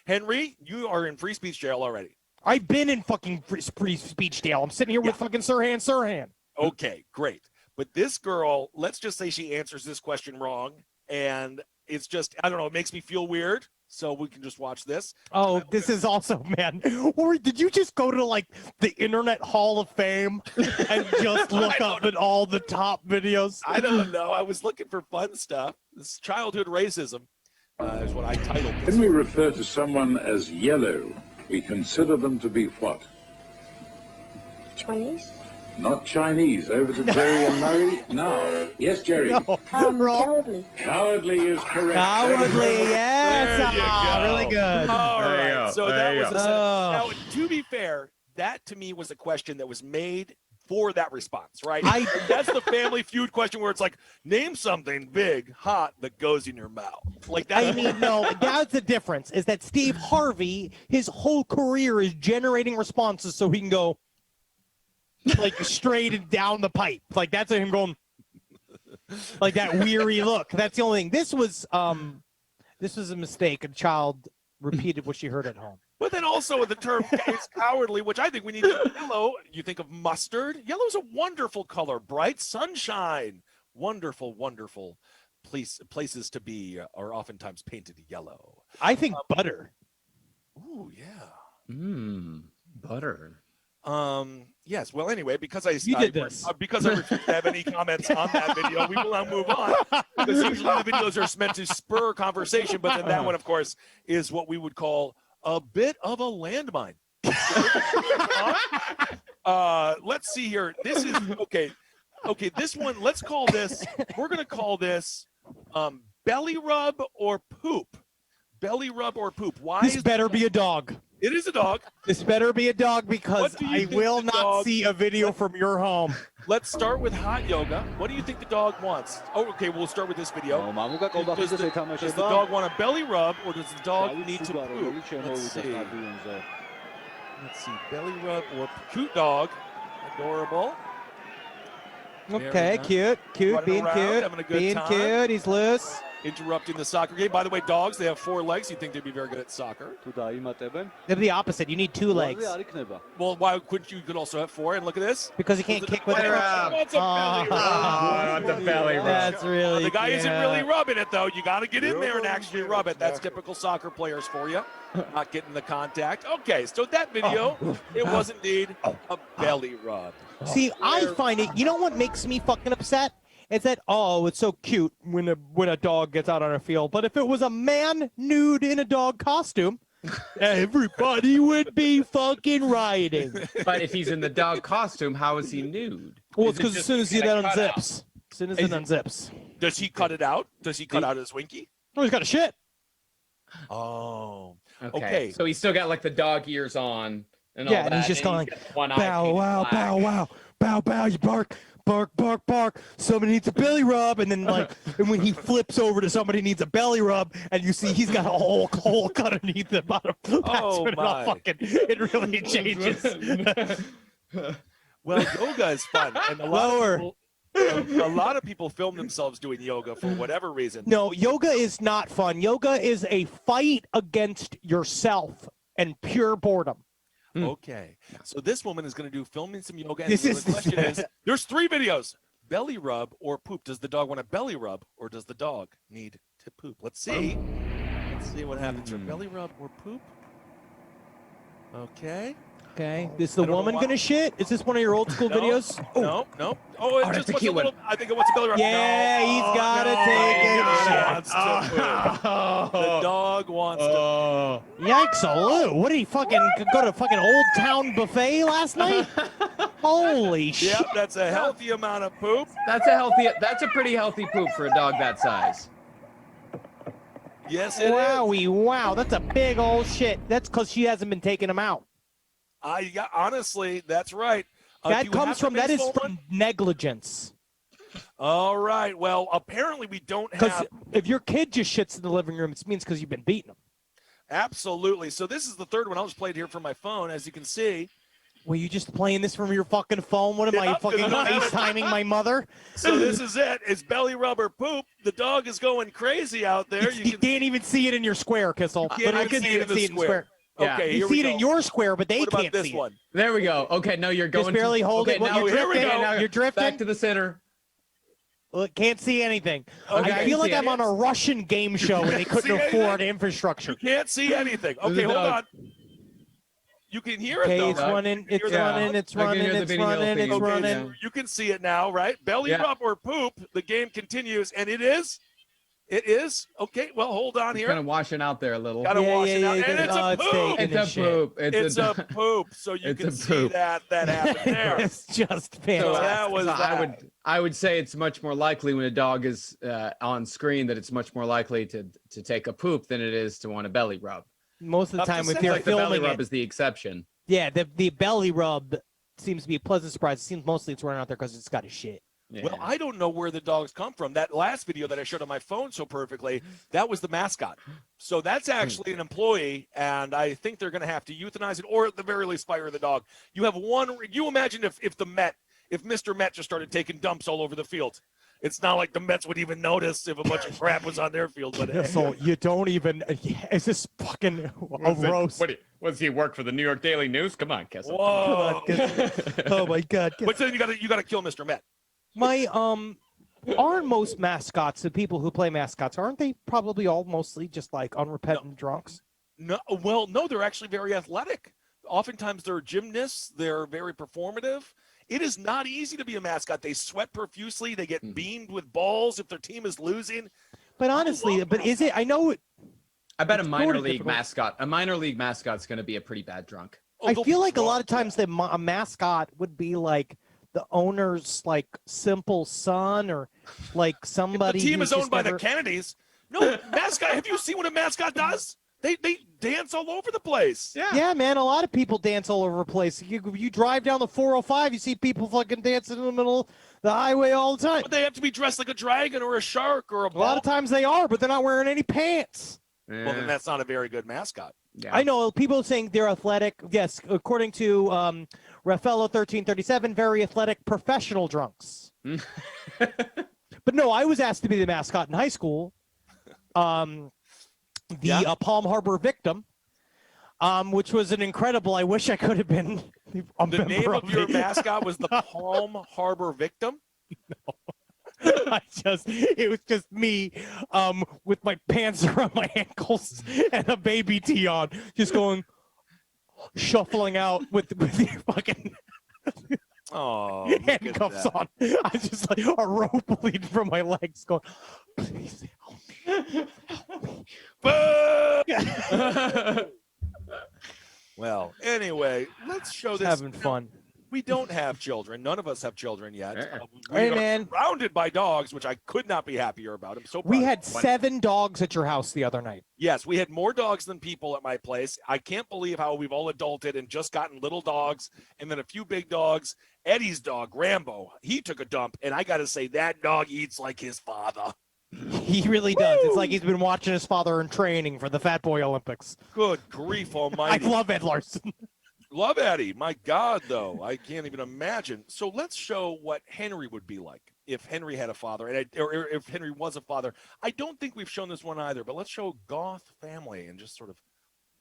Henry, you are in free speech jail already. I've been in fucking free speech jail. I'm sitting here with fucking Sirhan. Okay, great. But this girl, let's just say she answers this question wrong, and it's just, I don't know, it makes me feel weird. So we can just watch this. Oh, this is also, man. Or did you just go to like the Internet Hall of Fame and just look up at all the top videos? I don't know. I was looking for fun stuff. This childhood racism is what I titled this. When we refer to someone as yellow, we consider them to be what? Chinese? Not Chinese. Over to Jerry and Murray? No. Yes, Jerry. No. Cowardly. Cowardly is correct. Cowardly, yes. There you go. Really good. All There you right. go. So There that you was go. now, to be fair, that to me was a question that was made for that response, right? That's the Family Feud question where it's like, name something big, hot that goes in your mouth. Like that. I mean, no, that's the difference, is that Steve Harvey, his whole career is generating responses so he can go like straight and down the pipe. Like that's him going like that weary look. That's the only thing. This was a mistake. A child repeated what she heard at home. But then also the term is cowardly, which I think we need to yellow. You think of mustard. Yellow's a wonderful color, bright sunshine. Wonderful, wonderful places to be are oftentimes painted yellow. I think butter. Ooh, yeah. Butter. Yes. Well, anyway, because I did this. Because I refuse to have any comments on that video, we will now move on. Because usually the videos are meant to spur conversation, but then that one, of course, is what we would call a bit of a landmine. Let's see here. This is okay. Okay, this one. Let's call this. We're gonna call this belly rub or poop. Belly rub or poop. Why? This better be a dog. It is a dog. This better be a dog because What do you I think will the not dog- see a video from your home. Let's start with hot yoga. What do you think the dog wants? Oh, okay, we'll start with this video. Does the dog want a belly rub or does the dog need to poop? Let's see. Let's see. Belly rub or cute dog. Adorable. Okay, cute, Running being around, cute, having a good being time. cute. He's loose. Interrupting the soccer game. By the way, dogs, they have 4 legs. You'd think they'd be very good at soccer. They're the opposite. You need 2 legs Well, why couldn't you could also have 4? And look at this. because you can't kick with Belly it. rub. Wants a belly rub. I want the belly rub. That's really. The guy isn't cute. really rubbing it, though. You got to get in there and actually rub it. That's typical soccer players for you. Not getting the contact. Okay, so that video, it was indeed a belly rub. See, I find it. You know what makes me fucking upset? It's that it's so cute when a dog gets out on a field. But if it was a man nude in a dog costume, everybody would be fucking rioting. But if he's in the dog costume, how is he nude? Well, Is it's it because as just soon as he kinda cut out? unzips, as soon as it unzips, Does he cut it out? Does he cut out his winky? oh, he's got a shit. Oh. Okay. So he's still got like the dog ears on and all Yeah, that. and he's just going got one eye bow painted wow, black. bow wow, bow bow. You bark, bark, bark, bark. Somebody needs a belly rub, and then like, and when he flips over to somebody needs a belly rub, and you see he's got a hole cut underneath the bottom. That's Oh, when it all my. fucking it really changes. Well, yoga is fun. And a lot of people film themselves doing yoga for whatever reason. No, yoga is not fun. Yoga is a fight against yourself and pure boredom. Okay. So this woman is going to do filming some yoga. And This the is- question is, there's 3 videos. Belly rub or poop. Does the dog want a belly rub or does the dog need to poop? Let's see. Let's see what happens here. Belly rub or poop? Okay. Okay. Is the I don't know woman why- gonna shit? Is this one of your old school videos? No, no. Oh, it that's just the wants a cute one. little. I think it wants a belly rub. Yeah, no. he's Oh, gotta no. take The it. dog wants to poop. The dog wants to. Yikes-a-loo. What did he fucking go to fucking Old Town Buffet last night? Holy shit. Yep, that's a healthy amount of poop. That's a pretty healthy poop for a dog that size. Yes, it is. Wowie, wow. That's a big old shit. That's because she hasn't been taking him out. Yeah, honestly, that's right. Do That you comes have from, the that is baseball from negligence. All right. Well, apparently we don't Because have. if your kid just shits in the living room, it means because you've been beating him. Absolutely. So this is the third one. I'll just play it here from my phone. As you can see, Were you just playing this from your fucking phone? What am I fucking FaceTiming my mother? So this is it. It's belly rub or poop. The dog is going crazy out there. You can't even see it in your square, Kissel. I can see it in the square. Yeah. Okay, You here see we it go. in your square, but they What about can't this see one? There we go. Okay, no, you're going Just barely to, hold okay, it. Well, now you're here we drifting. go. You're drifting. Back to the center. Look, can't see anything. Okay, I feel like see I'm on a Russian game show and they couldn't see afford anything. infrastructure. You can't see anything. Okay, hold on. You can hear it Okay, though. it's right? running, You can it's hear the running, dog? it's running, it's running, it's Okay, running. you can see it now, right? Belly Yeah. rub or poop. The game continues, and it is. It is. Okay, well, hold on It's here. kind of washing out there a little. Gotta wash it out. And it's a poop. It's a poop. It's a poop. So you It's can a see poop. that happened there. It's just So fantastic. that was that. I would say it's much more likely when a dog is on screen that it's much more likely to take a poop than it is to want a belly rub. Most of the Up to time, if six. they're Like the belly filming rub it, is the exception. yeah, the belly rub seems to be a pleasant surprise. It seems mostly it's running out there because it's got a shit. Well, I don't know where the dogs come from. That last video that I showed on my phone so perfectly, that was the mascot. So that's actually an employee, and I think they're going to have to euthanize it, or at the very least fire the dog. You have one. You imagine if Mr. Met just started taking dumps all over the field. It's not like the Mets would even notice if a bunch of crap was on their field. But So you don't even. Is this fucking a roast? What does he work for the New York Daily News? Come on, Kessel. Whoa! Oh my God! But then you got to kill Mr. Met. My aren't most mascots, the people who play mascots, aren't they probably all mostly just like unrepentant drunks? No, well, no, they're actually very athletic. Oftentimes they're gymnasts. They're very performative. It is not easy to be a mascot. They sweat profusely. They get beamed with balls if their team is losing. But honestly, but is it? I know it. I bet a It's minor sorta league difficult. mascot. A minor league mascot's going to be a pretty bad drunk. I feel like a lot of times a mascot would be like the owner's like simple son or like somebody. The team who's is owned just by never- the Kennedys. No, mascot. Have you seen what a mascot does? They dance all over the place. Yeah, man. A lot of people dance all over the place. You drive down the 405, you see people fucking dancing in the middle of the highway all the time. But they have to be dressed like a dragon or a shark or a A lot of times they are, but they're not wearing any pants. Well, then that's not a very good mascot. I know people saying they're athletic. Yes, according to Raffaello 1337, very athletic professional drunks. But no, I was asked to be the mascot in high school. Palm Harbor Victim, which was an incredible. I wish I could have been. The name of your mascot was the Palm Harbor Victim. It was just me with my pants around my ankles and a baby tee on, just going shuffling out with the fucking Oh, handcuffs on. I just like a rope leading from my legs going, please help me. Well, anyway, let's show this. Having fun. We don't have children. None of us have children yet. We Hey, are man. surrounded by dogs, which I could not be happier about. I'm so proud. We of had everyone. 7 dogs at your house the other night. Yes, we had more dogs than people at my place. I can't believe how we've all adulted and just gotten little dogs and then a few big dogs. Eddie's dog, Rambo, he took a dump, and I got to say, that dog eats like his father. He really does. It's like he's been watching his father in training for the Fat Boy Olympics. Good grief I almighty. love Ed Larson. Love Eddie. My God, though. I can't even imagine. So let's show what Henry would be like if Henry had a father, or if Henry was a father. I don't think we've shown this one either, but let's show Goth family and just sort of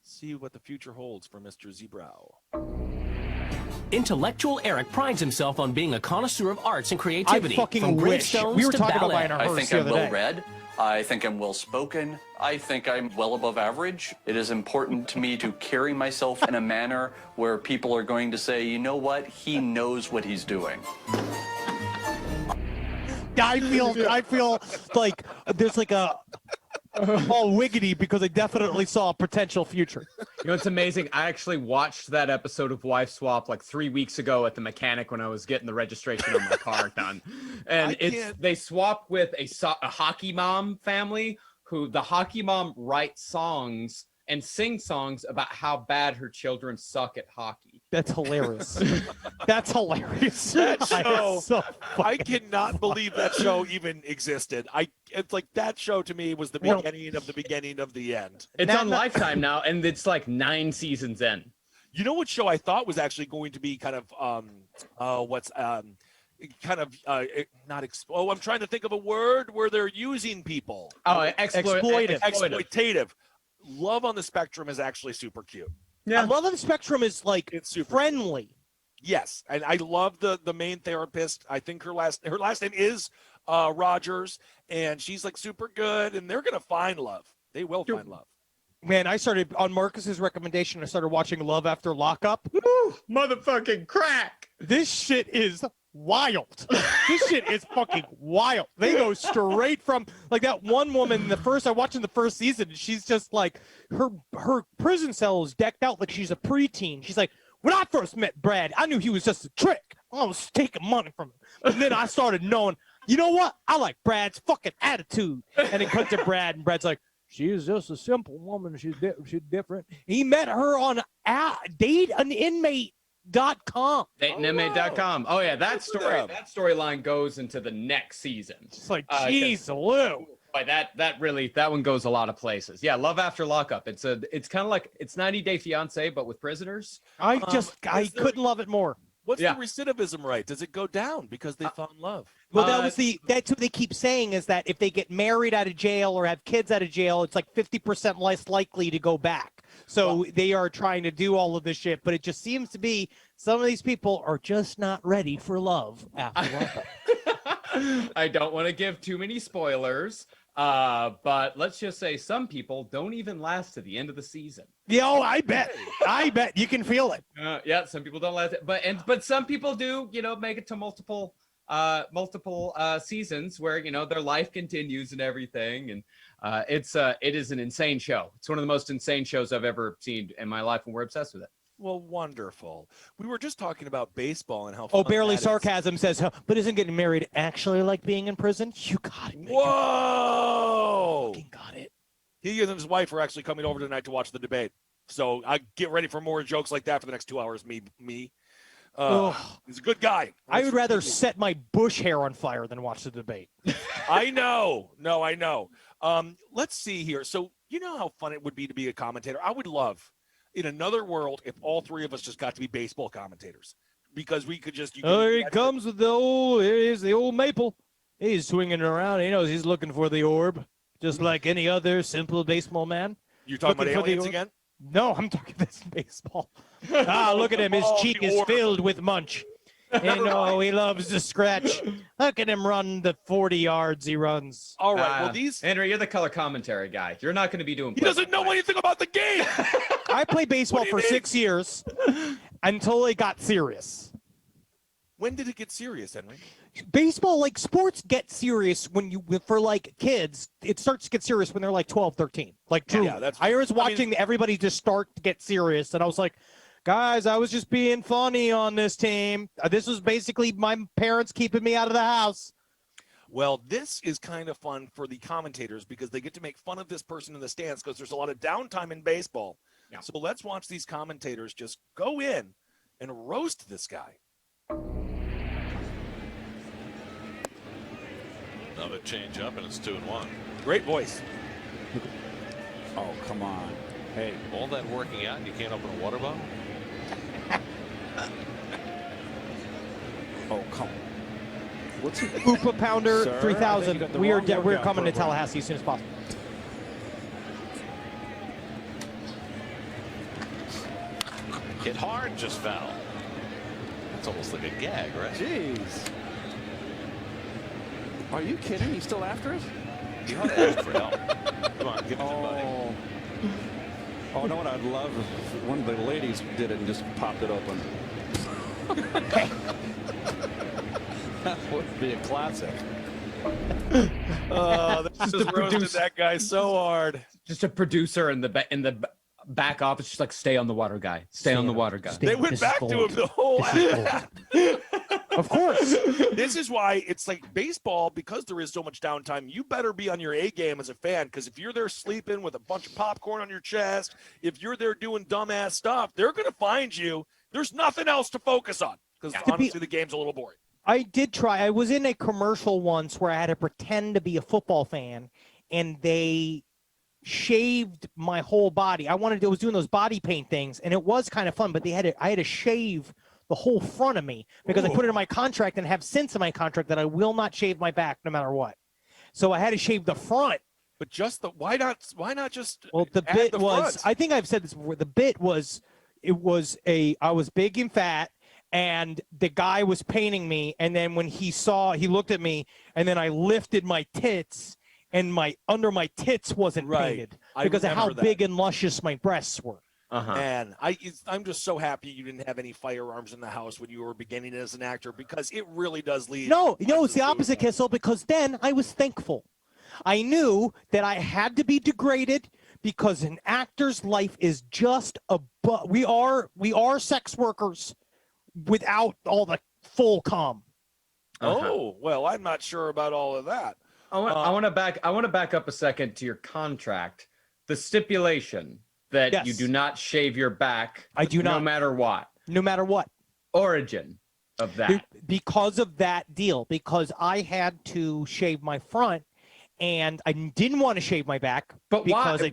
see what the future holds for Mr. Zebrow. Intellectual Eric prides himself on being a connoisseur of arts and creativity. I fucking from wish. Greenstones We were to talking about ballet. buying our I hearse think the I'm other well day. read. I think I'm well spoken. I think I'm well above average. It is important to me to carry myself in a manner where people are going to say, you know what, he knows what he's doing. I feel like there's like a all wiggity because I definitely saw a potential future. You know, it's amazing. I actually watched that episode of Wife Swap like 3 weeks ago at the mechanic when I was getting the registration on my car done. And they swap with a hockey mom family who the hockey mom writes songs and sings songs about how bad her children suck at hockey. That's hilarious. That's hilarious. That show, So I cannot believe that show even existed. It's like that show to me was the beginning of the beginning of the end. It's on Lifetime now, and it's like 9 seasons in. You know what show I thought was actually going to be kind of I'm trying to think of a word where they're using people. Oh, exploitative. Love on the Spectrum is actually super cute. Yeah, Love on the Spectrum is like it's super friendly. Yes, and I love the main therapist. I think her last name is Rogers, and she's like super good, and they're gonna find love. They will find love. Man, I started on Marcus's recommendation. I started watching Love After Lockup. Woo, motherfucking crack! This shit is wild. This shit is fucking wild. They go straight from like that one woman. I watched in the first season. She's just like her prison cell is decked out like she's a preteen. She's like, when I first met Brad, I knew he was just a trick. I was taking money from him, and then I started knowing. You know what? I like Brad's fucking attitude. And it cuts to Brad, and Brad's like, she is just a simple woman. She's different. He met her on dateaninmate.com. Dateaninmate.com. Oh yeah, that storyline goes into the next season. It's like, geez, Lou. Boy, that one goes a lot of places. Yeah, Love After Lockup. It's kind of like it's 90 Day Fiance, but with prisoners. I couldn't love it more. What's the recidivism rate? Does it go down because they found love? Well, that's what they keep saying is that if they get married out of jail or have kids out of jail, it's like 50% less likely to go back. So they are trying to do all of this shit, but it just seems to be some of these people are just not ready for love after lockup. I don't want to give too many spoilers, but let's just say some people don't even last to the end of the season. Yeah, I bet. You can feel it. Yeah, some people don't last, but some people do. Make it to multiple seasons where their life continues and everything, and it is an insane show. It's one of the most insane shows I've ever seen in my life, and we're obsessed with it. Well, wonderful. We were just talking about baseball and how. Oh, barely sarcasm says, but isn't getting married actually like being in prison? You got it. Whoa! Fucking got it. He and his wife are actually coming over tonight to watch the debate. So I get ready for more jokes like that for the next 2 hours. Me. He's a good guy. I would rather set my bush hair on fire than watch the debate. I know. No, I know. Let's see here. So you know how fun it would be to be a commentator? I would love, in another world, if all three of us just got to be baseball commentators. Because we could just... Here he comes with here's the old Maple. He's swinging around. He knows he's looking for the orb, just like any other simple baseball man. You're talking about aliens again? No, I'm talking this baseball. Look at him. His cheek is filled with munch. And he loves to scratch. Look at him run the 40 yards he runs. All right. Well, Henry, you're the color commentary guy. You're not going to be doing. He doesn't know anything about the game. I played baseball for 6 years until it got serious. When did it get serious, Henry? Baseball, like sports, get serious for like kids. It starts to get serious when they're like 12, 13. Like true. Yeah, I was watching everybody just start to get serious, and I was like, guys, I was just being funny on this team. This was basically my parents keeping me out of the house. Well, this is kind of fun for the commentators because they get to make fun of this person in the stands because there's a lot of downtime in baseball. Yeah. So let's watch these commentators just go in and roast this guy. Another change up, and it's 2-1. Great voice. Oh, come on. Hey, all that working out, and you can't open a water bottle? Oh, come on. What's it? Oopa Pounder 3000. We're coming to Tallahassee as soon as possible. Hit hard, just foul. It's almost like a gag, right? Jeez. Are you kidding? He's still after it? You ought to ask for help. Come on, give it to buddy. Oh, no, what I'd love if one of the ladies did it and just popped it open. That would be a classic. This just roasted that guy so hard. Just a producer in the back office, just like stay on the water guy. Stay on the water guy. They went back to him the whole Of course. This is why it's like baseball, because there is so much downtime, you better be on your A game as a fan, because if you're there sleeping with a bunch of popcorn on your chest, if you're there doing dumbass stuff, they're going to find you. There's nothing else to focus on, because honestly, the game's a little boring. I did try. I was in a commercial once where I had to pretend to be a football fan, and they shaved my whole body. I was doing those body paint things, and it was kind of fun, but I had to shave the whole front of me because I put it in my contract and have since in my contract that I will not shave my back no matter what. So I had to shave the front. But just why not just the add bit the was front? I think I've said this before. The bit was I was big and fat, and the guy was painting me, and then when he looked at me, and then I lifted my tits, and under my tits wasn't painted because of how big and luscious my breasts were. Man, I'm just so happy you didn't have any firearms in the house when you were beginning as an actor, because it really does lead. No, it's the opposite, Kissel, because then I was thankful. I knew that I had to be degraded because an actor's life is just we are sex workers without all the full com. Oh, well, I'm not sure about all of that. I want to back up a second to your contract. The stipulation that you do not shave your back. I do not. No matter what. No matter what. Origin of that. Because of that deal. Because I had to shave my front, and I didn't want to shave my back. But why?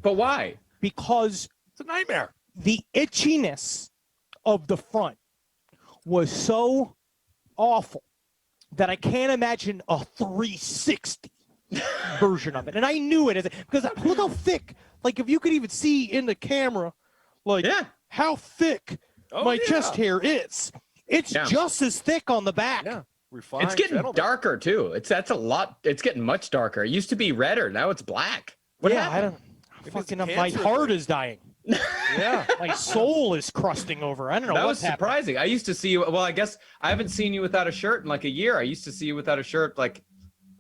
But why? Because it's a nightmare. The itchiness of the front was so awful that I can't imagine a 360 version of it. And I knew it because look how thick. Like, if you could even see in the camera, like how thick my chest hair is. It's just as thick on the back. Yeah. Refined, it's getting darker too. That's a lot. It's getting much darker. It used to be redder. Now it's black. What happened? My heart is dying. Yeah, my soul is crusting over. I don't know. That what's was surprising. I used to see you. Well, I guess I haven't seen you without a shirt in like a year. I used to see you without a shirt like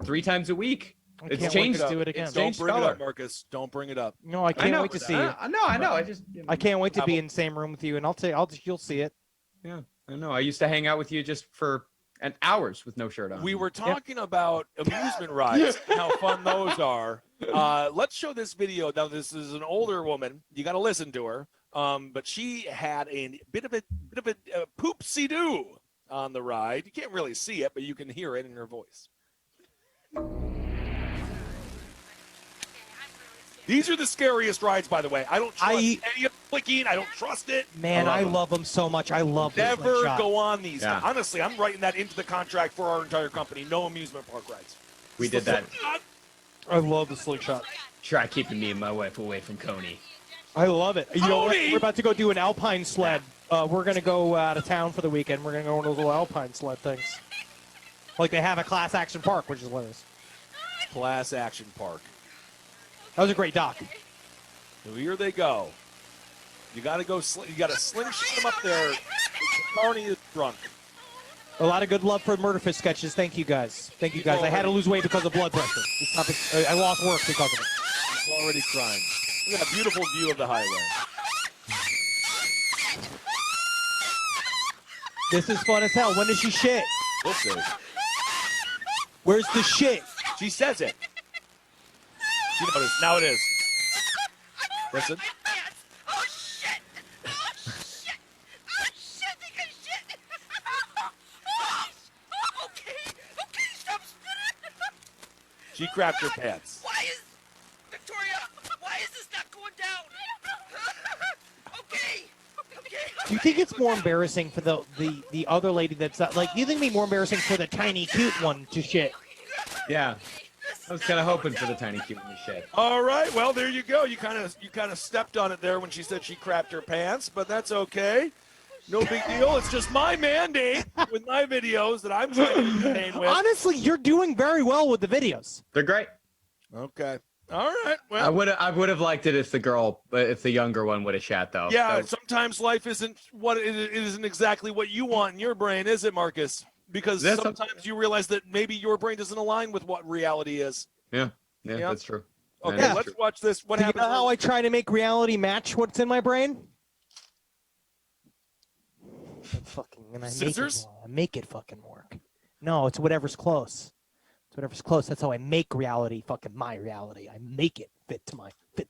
3 times a week. It's changed. Do it again. Don't bring it up, Marcus. Don't bring it up. No, I can't wait to see you. I know. I can't wait to be in the same room with you, and you'll see it. Yeah, I know. I used to hang out with you just for hours with no shirt on. We were talking about amusement rides, and how fun those are. Let's show this video. Now, this is an older woman. You got to listen to her. But she had a bit of a poopsie-doo on the ride. You can't really see it, but you can hear it in her voice. These are the scariest rides, by the way. I don't trust any of the clicking. I don't trust it. Man, I love them so much. I love them. Never go on these. Yeah. Honestly, I'm writing that into the contract for our entire company. No amusement park rides. We did that. I love the slingshot. Try keeping me and my wife away from Coney. I love it. You know, we're about to go do an alpine sled. We're going to go out of town for the weekend. We're going to go on those little alpine sled things. Like they have a Class Action Park, which is what it is. Class Action Park. That was a great doc. So here they go. You got to go. You got to slingshot them up there. Carney is drunk. A lot of good love for Murderfist sketches. Thank you guys. Thank you guys. I had to lose weight because of blood pressure. I lost work because of it. He's already crying. Look at a beautiful view of the highway. This is fun as hell. When does she shit? We'll see. Where's the shit? She says it. She noticed. Now it is. Listen. Oh shit! Oh shit! Oh shit! They can shit! Oh, okay, stop spitting. She crapped her pants. Why is Victoria? Why is this not going down? Okay. Do you think it's more embarrassing for the other lady that's not, like? Do you think it'd be more embarrassing for the tiny cute one to shit? Yeah. I was kind of hoping for the tiny cute one to shit. All right, well there you go. You kind of stepped on it there when she said she crapped her pants, but that's okay. No big deal. It's just my mandate with my videos that I'm trying to entertain with. Honestly, you're doing very well with the videos. They're great. Okay. All right. Well, I would have liked it if the younger one would have shat though. Yeah. Sometimes life isn't it isn't exactly what you want in your brain, is it, Marcus? Because sometimes you realize that maybe your brain doesn't align with what reality is. Yeah, that's true. Okay, let's watch this. What happens? You know how I try to make reality match what's in my brain? Scissors? I make it fucking work. No, it's whatever's close. It's whatever's close. That's how I make reality fucking my reality. I make it fit to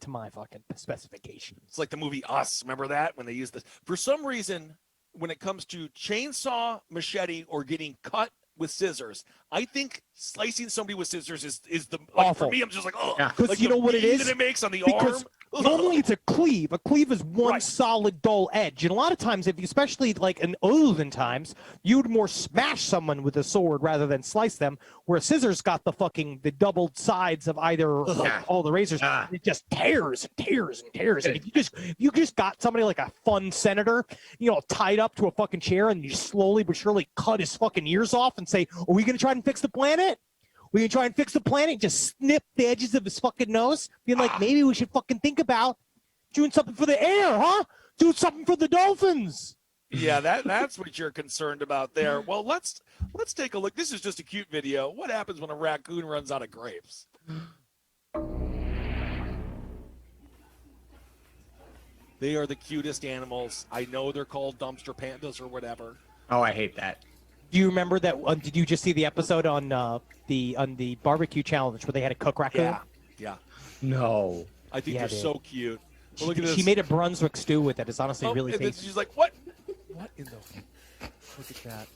my fucking specifications. It's like the movie Us. Remember that when they used this? For some reason, when it comes to chainsaw, machete, or getting cut with scissors. I think slicing somebody with scissors is the like Awful. for me. I'm just like, oh, Because like you the know what it bead is? that it makes on the Because arm. normally it's a cleave. A cleave is one Right. solid dull edge, and a lot of times, if you, especially like in olden times, you'd more smash someone with a sword rather than slice them. Where scissors got the doubled sides of either all the razors, and it just tears and tears and tears. And if you just got somebody like a fun senator, tied up to a fucking chair, and you slowly but surely cut his fucking ears off and say, "Are we gonna try and fix the planet? We can try and fix the planet." Just snip the edges of his fucking nose, being like, maybe we should fucking think about doing something for the air, huh? Do something for the dolphins. Yeah, that's what you're concerned about there. Well, let's take a look. This is just a cute video. What happens when a raccoon runs out of grapes? They are the cutest animals. I know they're called dumpster pandas or whatever. Oh, I hate that. Do you remember that? Did you just see the episode on the barbecue challenge where they had to cook raccoon? Yeah. No. I think Yeah, they're dude. so cute. Well, look at this. She made a Brunswick stew with it. It's honestly really and then tasty. she's like, what? What in the? Look at that.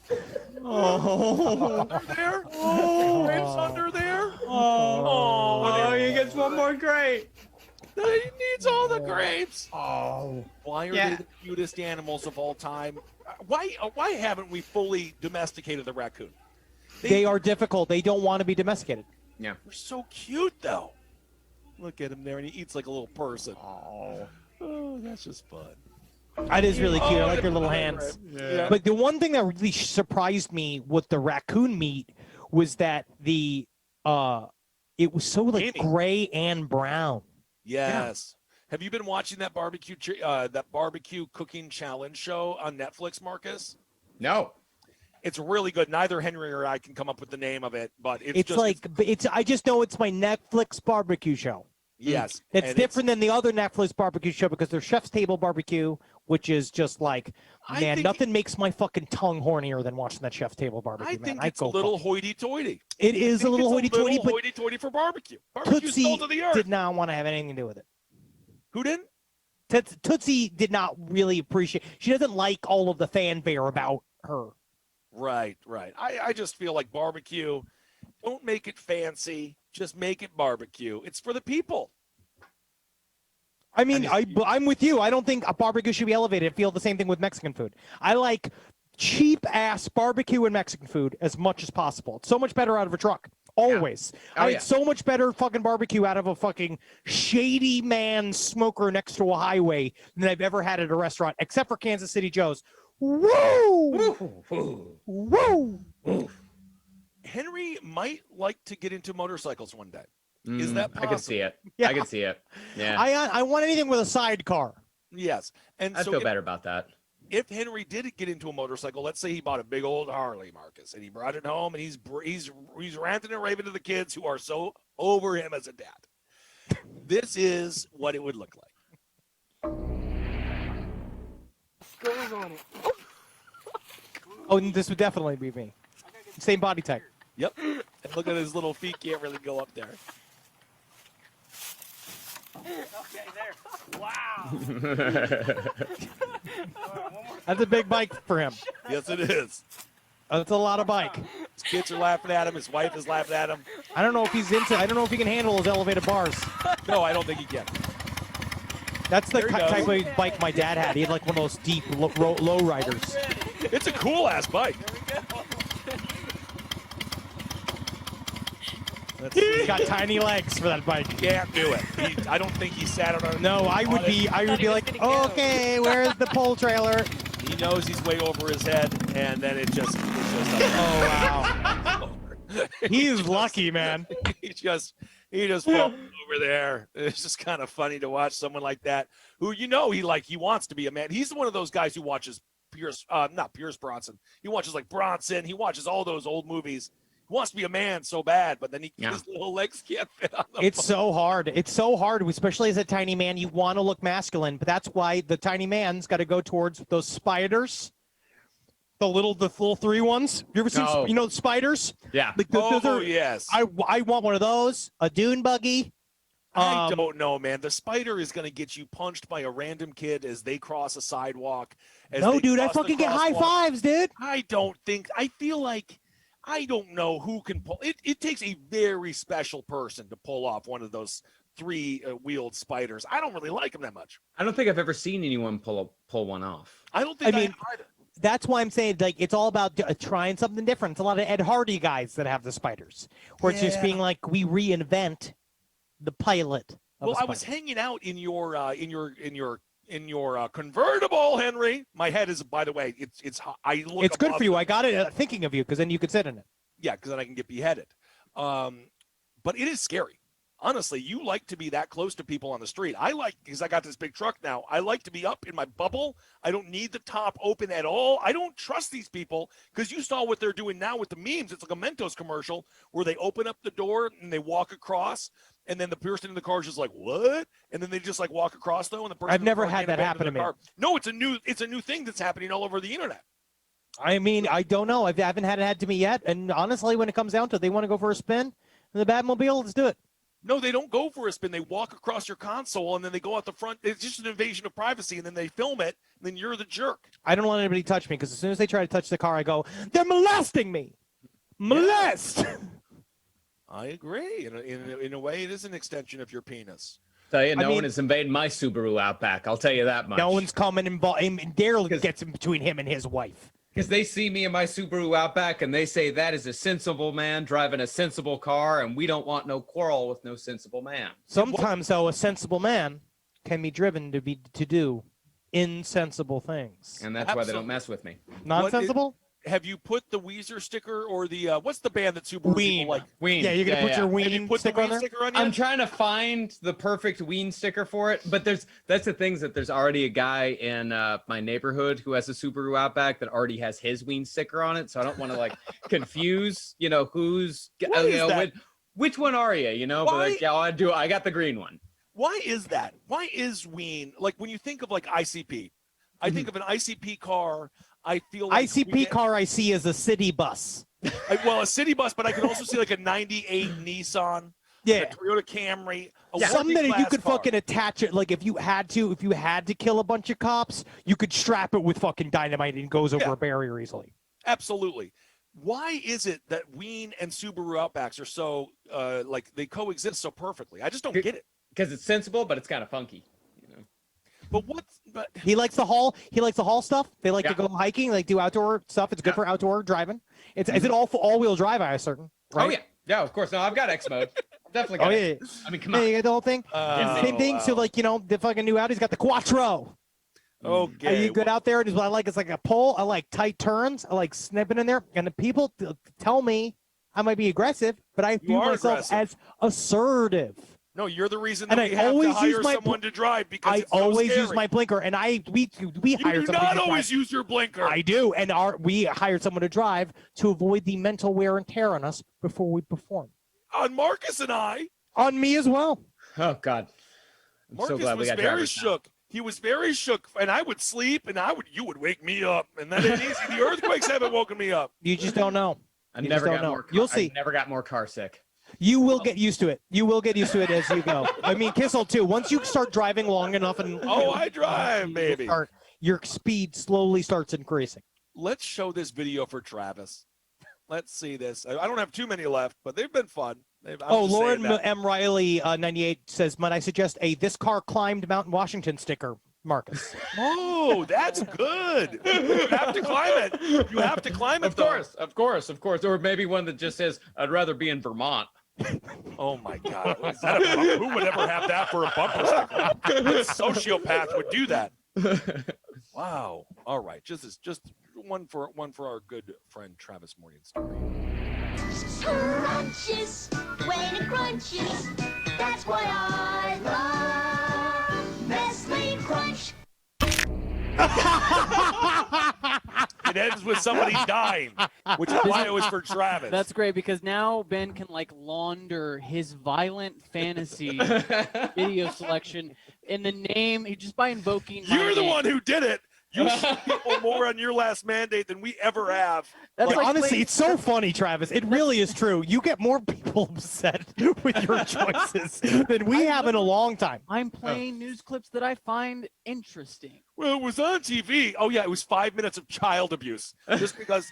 Oh. Under there? Grapes under there? Oh, he gets one more grape. He needs all the grapes. Oh. Why are Yeah. they the cutest animals of all time? Why haven't we fully domesticated the raccoon? They are difficult. They don't want to be domesticated. Yeah. They're so cute, though. Look at him there, and he eats like a little person. Oh, that's just fun. That is really cute. I like their little yeah. hands. Yeah. But the one thing that really surprised me with the raccoon meat was that it was so like gray and brown. Yes. Have you been watching that barbecue cooking challenge show on Netflix, Marcus? No. It's really good. Neither Henry or I can come up with the name of it, but I just know it's my Netflix barbecue show. Yes. It's and different than the other Netflix barbecue show because there's Chef's Table Barbecue, which is just like, man, nothing makes my fucking tongue hornier than watching that Chef's Table barbecue. I think it's a little hoity-toity. It is a little hoity-toity, but hoity-toity for barbecue. Barbecue's Tootsie salt of the earth. did not want to have anything to do with it. Who didn't? Tootsie did not really appreciate. She doesn't like all of the fanfare about her. Right. I just feel like barbecue, don't make it fancy. Just make it barbecue. It's for the people. I mean, I'm with you. I don't think a barbecue should be elevated. I feel the same thing with Mexican food. I like cheap-ass barbecue and Mexican food as much as possible. It's so much better out of a truck. Always. Oh, I yeah. had so much better fucking barbecue out of a fucking shady man smoker next to a highway than I've ever had at a restaurant, except for Kansas City Joe's. Woo! Woo! Henry might like to get into motorcycles one day. Is that possible? I can see it. Yeah. I can see it. Yeah. I want anything with a sidecar. Yes. And I so feel if- better about that. If Henry did get into a motorcycle, let's say he bought a big old Harley, Marcus, and he brought it home, and he's ranting and raving to the kids who are so over him as a dad. This is what it would look like. Goes on it. Oh, this would definitely be me. Same body type. Yep. And look at his little feet can't really go up there. Okay, there. Wow. That's a big bike for him. Yes, it is. That's a lot of bike. His kids are laughing at him. His wife is laughing at him. I don't know if he's into. I don't know if he can handle those elevated bars. No, I don't think he can. That's the There he type goes. of bike my dad had. He had like one of those deep low riders. It's a cool ass bike. He's got tiny legs for that bike. Can't do it. I don't think he sat on. No, I would be like, okay, where's the pole trailer? He knows he's way over his head, and then it just. Oh wow. He's lucky, man. he just falls over there. It's just kind of funny to watch someone like that, who he wants to be a man. He's one of those guys who watches not Pierce Bronson. He watches like Bronson. He watches all those old movies. He wants to be a man so bad, but then his little legs can't fit on them. It's so hard. It's so hard, especially as a tiny man. You want to look masculine, but that's why the tiny man's got to go towards those spiders. The little 3 ones. You ever seen, spiders? Yeah. Like those are, yes. I want one of those. A dune buggy. I don't know, man. The spider is going to get you punched by a random kid as they cross a sidewalk. No, dude, I fucking get high fives, dude. I feel like I don't know who can pull it. It takes a very special person to pull off one of those three-wheeled spiders. I don't really like them that much. I don't think I've ever seen anyone pull one off. I don't think I mean, that's why I'm saying like it's all about trying something different. It's a lot of Ed Hardy guys that have the spiders, where it's just being like we reinvent the pilot. Well, I was hanging out in your convertible, Henry. My head is, by the way, it's I look. It's good above for you. the- I got it thinking of you because then you could sit in it. Yeah, because then I can get beheaded. But it is scary. Honestly, you like to be that close to people on the street. I like, because I got this big truck now, I like to be up in my bubble. I don't need the top open at all. I don't trust these people because you saw what they're doing now with the memes. It's like a Mentos commercial where they open up the door and they walk across, and then the person in the car is just like, what? And then they just like walk across though, and the person I've in the never car had can't that abandon happen to their me. car. No, it's a new thing that's happening all over the internet. I mean, I don't know. I haven't had it had to me yet. And honestly, when it comes down to it, they want to go for a spin in the Batmobile, let's do it. No, they don't go for a spin. They walk across your console and then they go out the front. It's just an invasion of privacy, and then they film it, and then you're the jerk. I don't want anybody to touch me because as soon as they try to touch the car, I go, they're molesting me. Molest. I agree. In a way, it is an extension of your penis. Tell you, I no mean- one is invading my Subaru Outback. I'll tell you that much. No one's coming and Daryl gets in between him and his wife. Because they see me in my Subaru Outback and they say that is a sensible man driving a sensible car, and we don't want no quarrel with no sensible man. Sometimes, though, a sensible man can be driven to do insensible things. And that's why they don't mess with me. Nonsensible? Have you put the Weezer sticker or the what's the band that Subaru people like? Ween. Yeah, you're gonna put your Ween Have you put sticker the on Ween there? sticker on yet? I'm trying to find the perfect Ween sticker for it, but that's the things that there's already a guy in my neighborhood who has a Subaru Outback that already has his Ween sticker on it, so I don't want to like confuse, who's What is that? which one are you, But Why- like, yeah, I got the green one. Why is that? Why is Ween like when you think of like ICP? I think of an ICP car. I feel like ICP car I see is a city bus. a city bus, but I can also see like a '98 Nissan, Yeah. a Toyota Camry, a Something that you working-class could car. fucking attach it. Like if you had to kill a bunch of cops, you could strap it with fucking dynamite and it goes over a barrier easily. Absolutely. Why is it that Ween and Subaru Outbacks are so like they coexist so perfectly? I just don't get it. Because it's sensible, but it's kind of funky. But He likes the haul. He likes the haul stuff. They like to Yeah. go hiking, like do outdoor stuff. It's good for outdoor driving. Is it all wheel drive? I ascertain. Right? Oh yeah, of course. No, I've got X mode. I've definitely got Oh, it. yeah. I mean, come Yeah, on. you got the whole thing. Same thing. So like the fucking new Audi's got the Quattro. Okay. Are you good out there? And what I like is like a pole. I like tight turns. I like snipping in there. And the people tell me I might be aggressive, but I view are myself aggressive. as assertive. No, you're the reason And that I we have to always hire use my someone to drive because I it's so always use scary. my blinker, and we You hired do somebody not to always drive. use your blinker. I do, and we hired someone to drive to avoid the mental wear and tear on us before we perform. On Marcus and I. On me as well. Oh God. I'm Marcus so glad we was got very drivers now. shook. He was very shook, and I would sleep, and you would wake me up, and that ain't easy. The earthquakes haven't woken me up. You just don't know. I You never just got don't know. more. You'll see. I never got more car sick. You will get used to it. You will get used to it as you go. I mean, Kissel too. Once you start driving long enough, and I drive, baby. Your speed slowly starts increasing. Let's show this video for Travis. Let's see this. I don't have too many left, but they've been fun. Lauren M. Riley 98 says, "Might I suggest a this car climbed Mount Washington sticker, Marcus?" Oh, that's good. You have to climb it. You have to climb it, Of course. Or maybe one that just says, "I'd rather be in Vermont." Oh my God! Is that who would ever have that for a bumper sticker? What sociopath would do that? Wow! All right, just one for our good friend Travis Morningstar. Crunches, when it crunches, that's why I love Nestle Crunch. It ends with somebody dying, which is why it was for Travis. That's great because now Ben can like launder his violent fantasy video selection in the name just by invoking. my You're the name. one who did it. You shoot people more on your last mandate than we ever have. That's honestly, it's so funny, Travis. It really is true. You get more people upset with your choices than we have in a long time. I'm playing news clips that I find interesting. Well, it was on TV. Oh yeah, it was 5 minutes of child abuse. Just because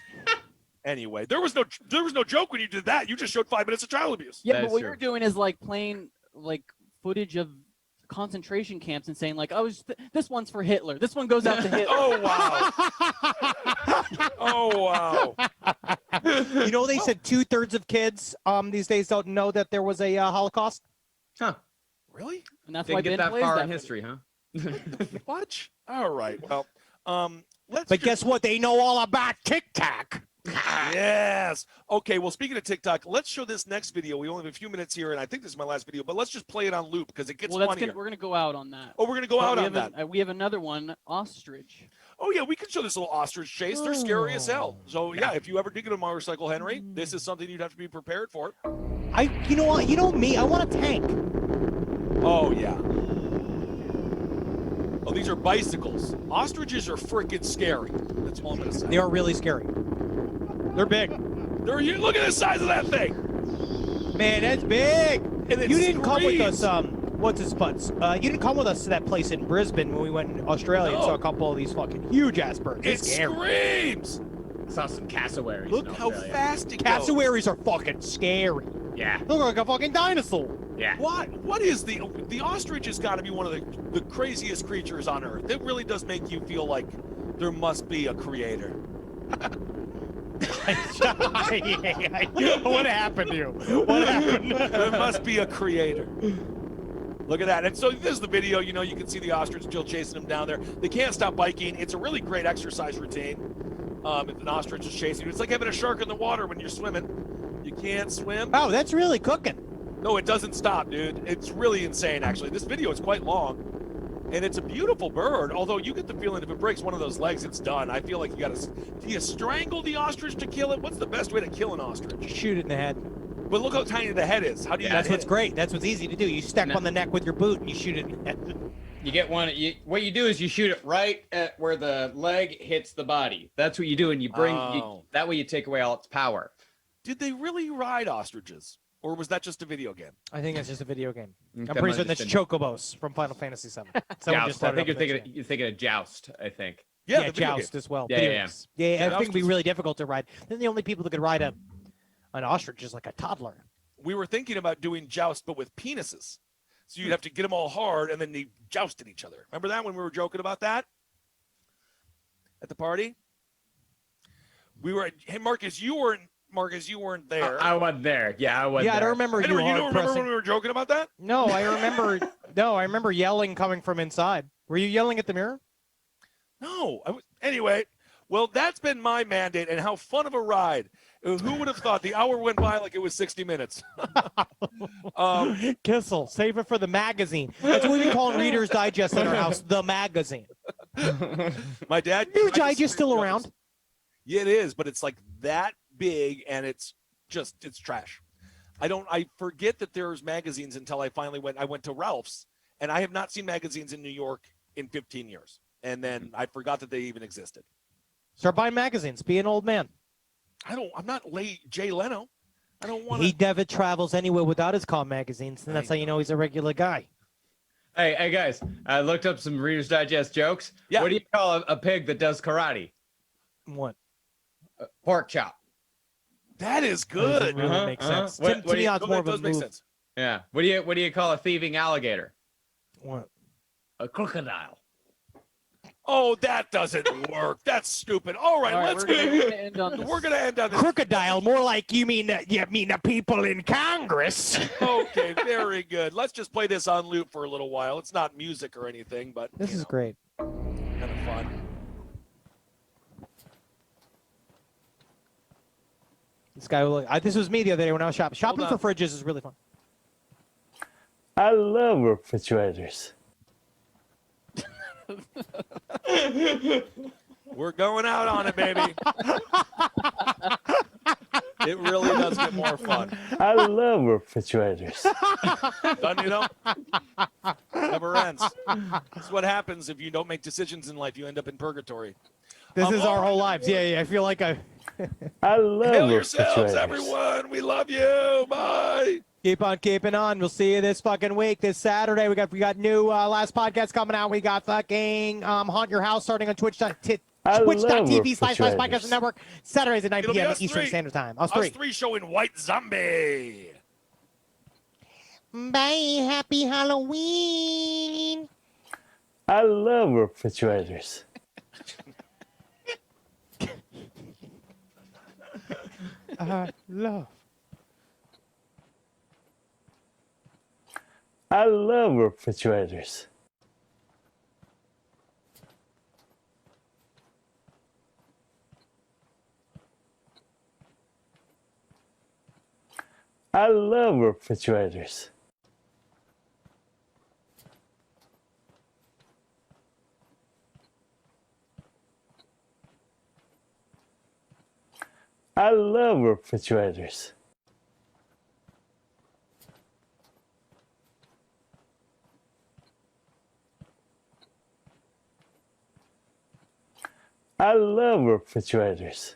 Anyway, there was no joke when you did that. You just showed 5 minutes of child abuse. Yeah, but what you're doing is like playing like footage of concentration camps and saying like, this one's for Hitler. This one goes out to Hitler. Oh wow. You know, they said 2/3 of kids these days don't know that there was a Holocaust. Huh? Really? And that's Didn't why get Ben that plays far that in video. history, huh? What? All right. Well, let's. But guess what? They know all about TikTok. Yes. Okay. Well, speaking of TikTok, let's show this next video. We only have a few minutes here, and I think this is my last video. But let's just play it on loop because it gets funnier. We're gonna go out on that. Oh, we're gonna go out on that. We have another one, ostrich. Oh yeah, we can show this little ostrich chase. They're scary as hell. So yeah, if you ever did get a motorcycle, Henry, this is something you'd have to be prepared for. You know what? You know me. I want a tank. Oh yeah. Oh, these are bicycles. Ostriches are freaking scary. That's all I'm gonna say. They are really scary. They're big. Look at the size of that thing. Man, that's big. And You didn't come with us. What's his butts? You didn't come with us to that place in Brisbane when we went in Australia and saw a couple of these fucking huge ass birds. It screams. Saw some cassowaries. Look how fast it goes. Cassowaries are fucking scary. Yeah. Look like a fucking dinosaur. Yeah. What is the ostrich has got to be one of the craziest creatures on earth. It really does make you feel like there must be a creator. What happened to you? What happened? There must be a creator. Look at that. And so this is the video. You know, you can see the ostrich still chasing them down there. They can't stop biking. It's a really great exercise routine. If an ostrich is chasing you, it's like having a shark in the water when you're swimming. You can't swim. Oh, that's really cooking. No, it doesn't stop, dude. It's really insane, actually. This video is quite long. And it's a beautiful bird, although you get the feeling if it breaks one of those legs, it's done. I feel like do you strangle the ostrich to kill it? What's the best way to kill an ostrich? Shoot it in the head. But look how tiny the head is. How do you That's hit what's it? great. That's what's easy to do. You step on the neck with your boot and you shoot it in the head. You get one. What you do is you shoot it right at where the leg hits the body. That's what you do, and you bring. That way, you take away all its power. Did they really ride ostriches? Or was that just a video game? I think it's just a video game. I'm That pretty might sure have that's just been- Chocobos from Final Fantasy VII. Joust. I think you're thinking of Joust. I think. Yeah, Joust as well. Yeah, Video yeah. games. Yeah, I think Joust it'd be is- really difficult to ride. Then the only people that could ride an ostrich is like a toddler. We were thinking about doing joust, but with penises. So you'd have to get them all hard, and then they jousted each other. Remember that when we were joking about that at the party? We were. Hey, Marcus, you weren't there. I wasn't there. Yeah, I wasn't. Yeah, I there. don't remember Anyway, you you hard don't remember pressing. when we were joking about that? No, I remember. No, I remember yelling coming from inside. Were you yelling at the mirror? No. Anyway, well, that's been my mandate, and how fun of a ride. Who would have thought the hour went by like it was 60 minutes? Kissel, save it for the magazine. That's what we call Reader's Digest in our house, the magazine. My dad. Reader's Digest still around? Yeah, it is, but it's like that big, and it's trash. I forget that there's magazines until I finally went to Ralph's, and I have not seen magazines in New York in 15 years. And then I forgot that they even existed. Start buying magazines. Be an old man. I'm not late Jay Leno. I don't want He never travels anywhere without his car magazines, and that's how you know he's a regular guy. Hey guys! I looked up some Reader's Digest jokes. Yeah. What do you call a pig that does karate? What? Pork chop. That is good. Doesn't really make sense. What To do me, you- it's more of a does make move. sense. Yeah. What do you call a thieving alligator? What? A crocodile. Oh, that doesn't work. That's stupid. All right, let's we're gonna end on this. We're gonna end on this. Crocodile, more like you mean the people in Congress. Okay, very good. Let's just play this on loop for a little while. It's not music or anything, but This is great. kind of fun. This guy, this was me the other day when I was shopping. Shopping for fridges is really fun. I love refrigerators. We're going out on it, baby. It really does get more fun. I love refrigerators. Doesn't you know? Never ends. This is what happens if you don't make decisions in life. You end up in purgatory. This is our whole lives. Yeah, I feel like I love Kill yourselves, everyone. We love you. Bye. keep on keeping on. We'll see you this fucking week. This Saturday, we got new last podcast coming out. We got fucking Haunt Your House starting on Twitch. I love Twitch.tv/Podcast refrigerators. Network. Saturdays at 9 It'll be p.m. us Eastern three. Standard Time. Us three showing White Zombie. Bye. Happy Halloween. I love refrigerators. Love. I love refrigerators. I love refrigerators. I love refrigerators. I love refrigerators.